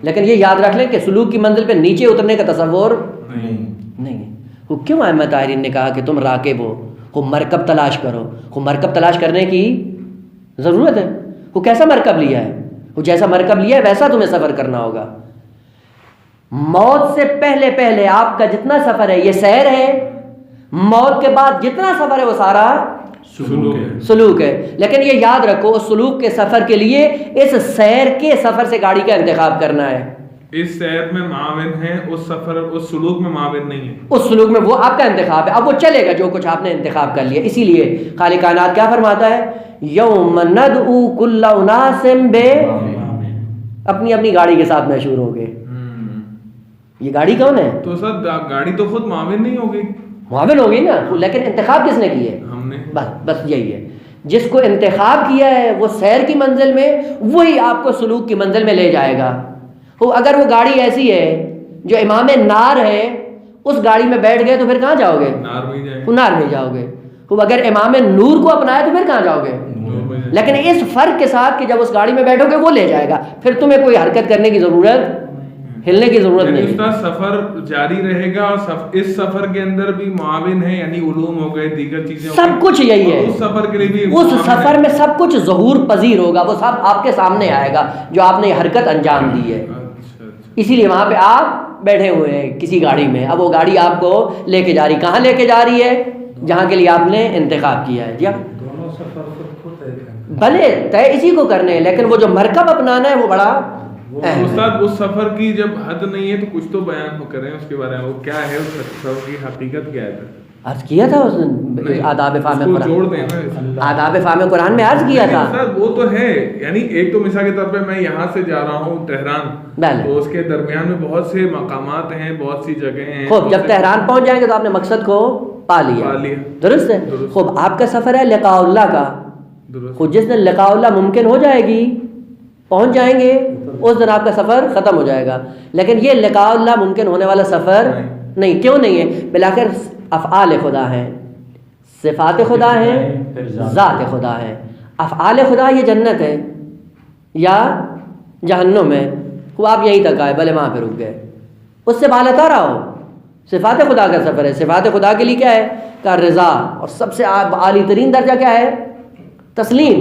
لیکن یہ یاد رکھ لیں کہ سلوک کی منزل پہ نیچے اترنے کا تصور نہیں ہے۔ وہ کیوں احمد طاہرین نے کہا کہ تم راکب ہو، وہ مرکب تلاش کرو، وہ مرکب تلاش کرنے کی ضرورت ہے۔ وہ کیسا مرکب لیا ہے؟ وہ جیسا مرکب لیا ہے ویسا تمہیں سفر کرنا ہوگا۔ موت سے پہلے پہلے آپ کا جتنا سفر ہے یہ سیر ہے، موت کے بعد جتنا سفر ہے وہ سارا سلوک ہے۔ لیکن یہ یاد رکھو، اس سلوک کے سفر کے لیے اس سیر کے سفر سے گاڑی کا انتخاب کرنا ہے۔ اس سیر میں معاون ہیں، اس سفر اس سلوک میں معاون نہیں ہے، اس سلوک میں وہ آپ کا انتخاب ہے، اب وہ چلے گا جو کچھ آپ نے انتخاب کر لیا. اسی لیے خالق کائنات کیا فرماتا ہے؟ یوم ندعو کل اناس بے، اپنی اپنی گاڑی کے ساتھ مشہور ہو گئے. یہ گاڑی کون ہے؟ تو سر گاڑی تو خود معاون نہیں ہوگی، معاون ہوگی نا، لیکن انتخاب کس نے کی ہے؟ ہم نے. بس یہی ہے، جس کو انتخاب کیا ہے وہ سیر کی منزل میں، وہی آپ کو سلوک کی منزل میں لے جائے گا. اگر وہ گاڑی ایسی ہے جو امام نار ہے، اس گاڑی میں بیٹھ گئے تو پھر کہاں جاؤ گے؟ نار میں جاؤ گے. اگر امام نور کو اپنایا تو پھر کہاں جاؤ گے؟ لیکن اس فرق کے ساتھ کہ جب اس گاڑی میں بیٹھو گے وہ لے جائے گا، پھر تمہیں کوئی حرکت کرنے کی ضرورت، ہلنے کی ضرورت نہیں. استاد سفر جاری رہے گا اور اس سفر کے اندر بھی معاون ہے، یعنی علوم ہو گئے، دیگر چیزیں، سب کچھ یہی ہے. اس سفر کے لیے بھی اس سفر میں سب کچھ ظہور پذیر ہوگا، وہ سب آپ کے سامنے آئے گا جو آپ نے یہ حرکت انجام دی ہے. اسی لیے وہاں پہ آپ بیٹھے ہوئے ہیں کسی گاڑی میں، اب وہ گاڑی آپ کو لے کے جا رہی، کہاں لے کے جا رہی ہے؟ جہاں کے لیے آپ نے انتخاب کیا ہے. جی دونوں سفر خود طے کرنا، بھلے طے اسی کو کرنے ہیں، لیکن وہ جو مرکب اپنانا ہے وہ بڑا اہم. استاد اس سفر کی جب حد نہیں ہے تو کچھ تو بیان کریں اس کے بارے میں، وہ کیا ہے اس سفر کی حقیقت کیا ہے؟ عرض کیا تھا اس نے آداب فہم قرآن، جوڑ دیں نا آداب فہم قرآن میں عرض کیا تھا. سر وہ تو ہے، یعنی ایک تو مثال کے طور پہ میں یہاں سے جا رہا ہوں تہران، تو اس کے درمیان میں بہت سے مقامات ہیں، بہت سی جگہیں ہیں. خوب جب تہران پہنچ جائیں گے تو آپ نے مقصد کو پا لیا. درست ہے. خوب آپ کا سفر ہے لقاء اللہ کا، خود جس دن لقاء اللہ ممکن ہو جائے گی، پہنچ جائیں گے، اس دن آپ کا سفر ختم ہو جائے گا. لیکن یہ لقاء اللہ ممکن ہونے والا سفر نہیں. کیوں نہیں ہے؟ بلاخر افعال خدا ہیں، صفات خدا ہیں، ذات خدا ہے. افعال خدا یہ جنت ہے یا جہنم ہے، وہ آپ یہیں تک آئے، بھلے وہاں پہ رک گئے، اس سے بالاتر آؤ. صفات خدا کا سفر ہے. صفات خدا کے لیے کیا ہے؟ کا رضا، اور سب سے عالی ترین درجہ کیا ہے؟ تسلیم.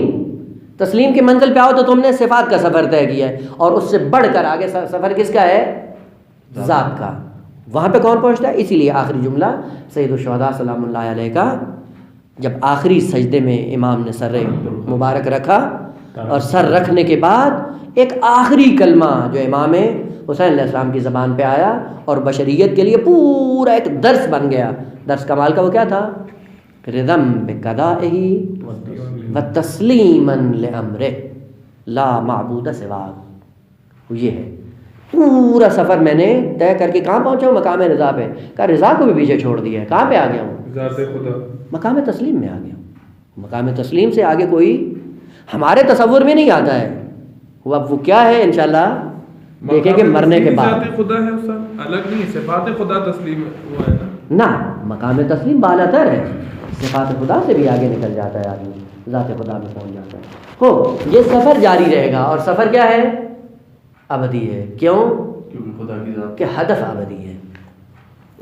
تسلیم کی منزل پہ آؤ تو تم نے صفات کا سفر طے کیا ہے، اور اس سے بڑھ کر آگے سفر کس کا ہے؟ ذات کا. وہاں پہ کون پہنچتا ہے؟ اسی لیے آخری جملہ سید الشہداء سلام اللہ علیہ کا، جب آخری سجدے میں امام نے سر مبارک رکھا، اور سر رکھنے کے بعد ایک آخری کلمہ جو امام حسین علیہ السلام کی زبان پہ آیا اور بشریت کے لیے پورا ایک درس بن گیا. درس کمال کا وہ کیا تھا؟ رضم بقضائہ وتسلیما لامرہ لا معبود سواہ. یہ ہے پورا سفر میں نے طے کر کے کہاں پہنچا ہوں؟ مقام رضا پہ. کہا رضا کو بھی پیچھے چھوڑ دیا ہے، کہاں پہ آ گیا ہوں؟ ذات خدا، مقام تسلیم میں آ گیا ہوں. مقام تسلیم سے آگے کوئی ہمارے تصور میں نہیں آتا ہے. اب وہ کیا ہے انشاءاللہ دیکھیں گے مرنے کے بعد. ذات خدا ہے استاد، الگ نہیں ہے، صفات خدا تسلیم ہوا ہے نا. مقام تسلیم بالاتر ہے، صفات خدا سے بھی آگے نکل جاتا ہے آدمی، ذات خدا میں پہنچ جاتا ہے. ہو یہ سفر جاری رہے گا، اور سفر کیا ہے؟ ابدی ہے. کیوں؟ کیونکہ خدا کی ذات کہ ہدف ابدی ہے.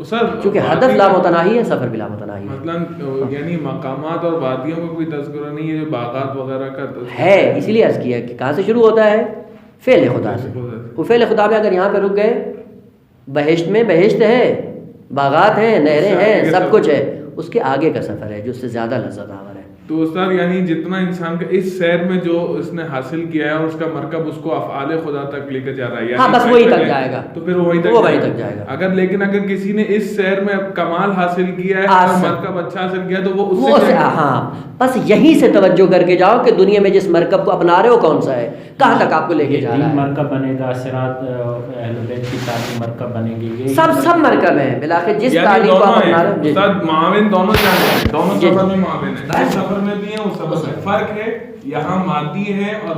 سر چونکہ ہدف لامتناہی ہے، سفر بھی لامتناہی ہے. مطلب یعنی مقامات اور وادیوں کا کوئی تذکرہ نہیں ہے، جو باغات وغیرہ کا ہے. اسی لیے عرض کیا کہ کہاں سے شروع ہوتا ہے؟ فعل خدا سے. وہ فعل خدا میں اگر یہاں پہ رک گئے، بہشت میں بہشت ہے، باغات ہیں، نہریں ہیں، سب کچھ ہے، اس کے آگے کا سفر ہے جو اس سے زیادہ لذت آور ہے. تو استاد یعنی جتنا انسان کا اس سیر میں جو اس نے حاصل کیا ہے، اور اس کا مرکب اس کو افعال خدا تک لے کر جا رہا ہے، ہاں بس وہی تک جائے گا، تو پھر وہی تک جائے گا. اگر لیکن اگر کسی نے اس سیر میں کمال حاصل کیا ہے اور مرکب اچھا حاصل کیا تو وہ اس سے ہاں بس یہیں سے توجہ کر کے جاؤ کہ دنیا میں جس مرکب کو اپنا رہے ہو کون سا ہے، کہاں تک آپ کو لے کے جا رہا ہے. مرکب بنے گا، صراط اہل بیت کی تعلیم مرکب بنے گی، سب مرکب ہیں بلاخر جس تعلیم کو آپ اپنا رہے ہو. استاد معاون دونوں سفر میں معاون ہے، اس سفر میں بھی ہے، اس سفر میں فرق ہے. یہاں مادی ہے اور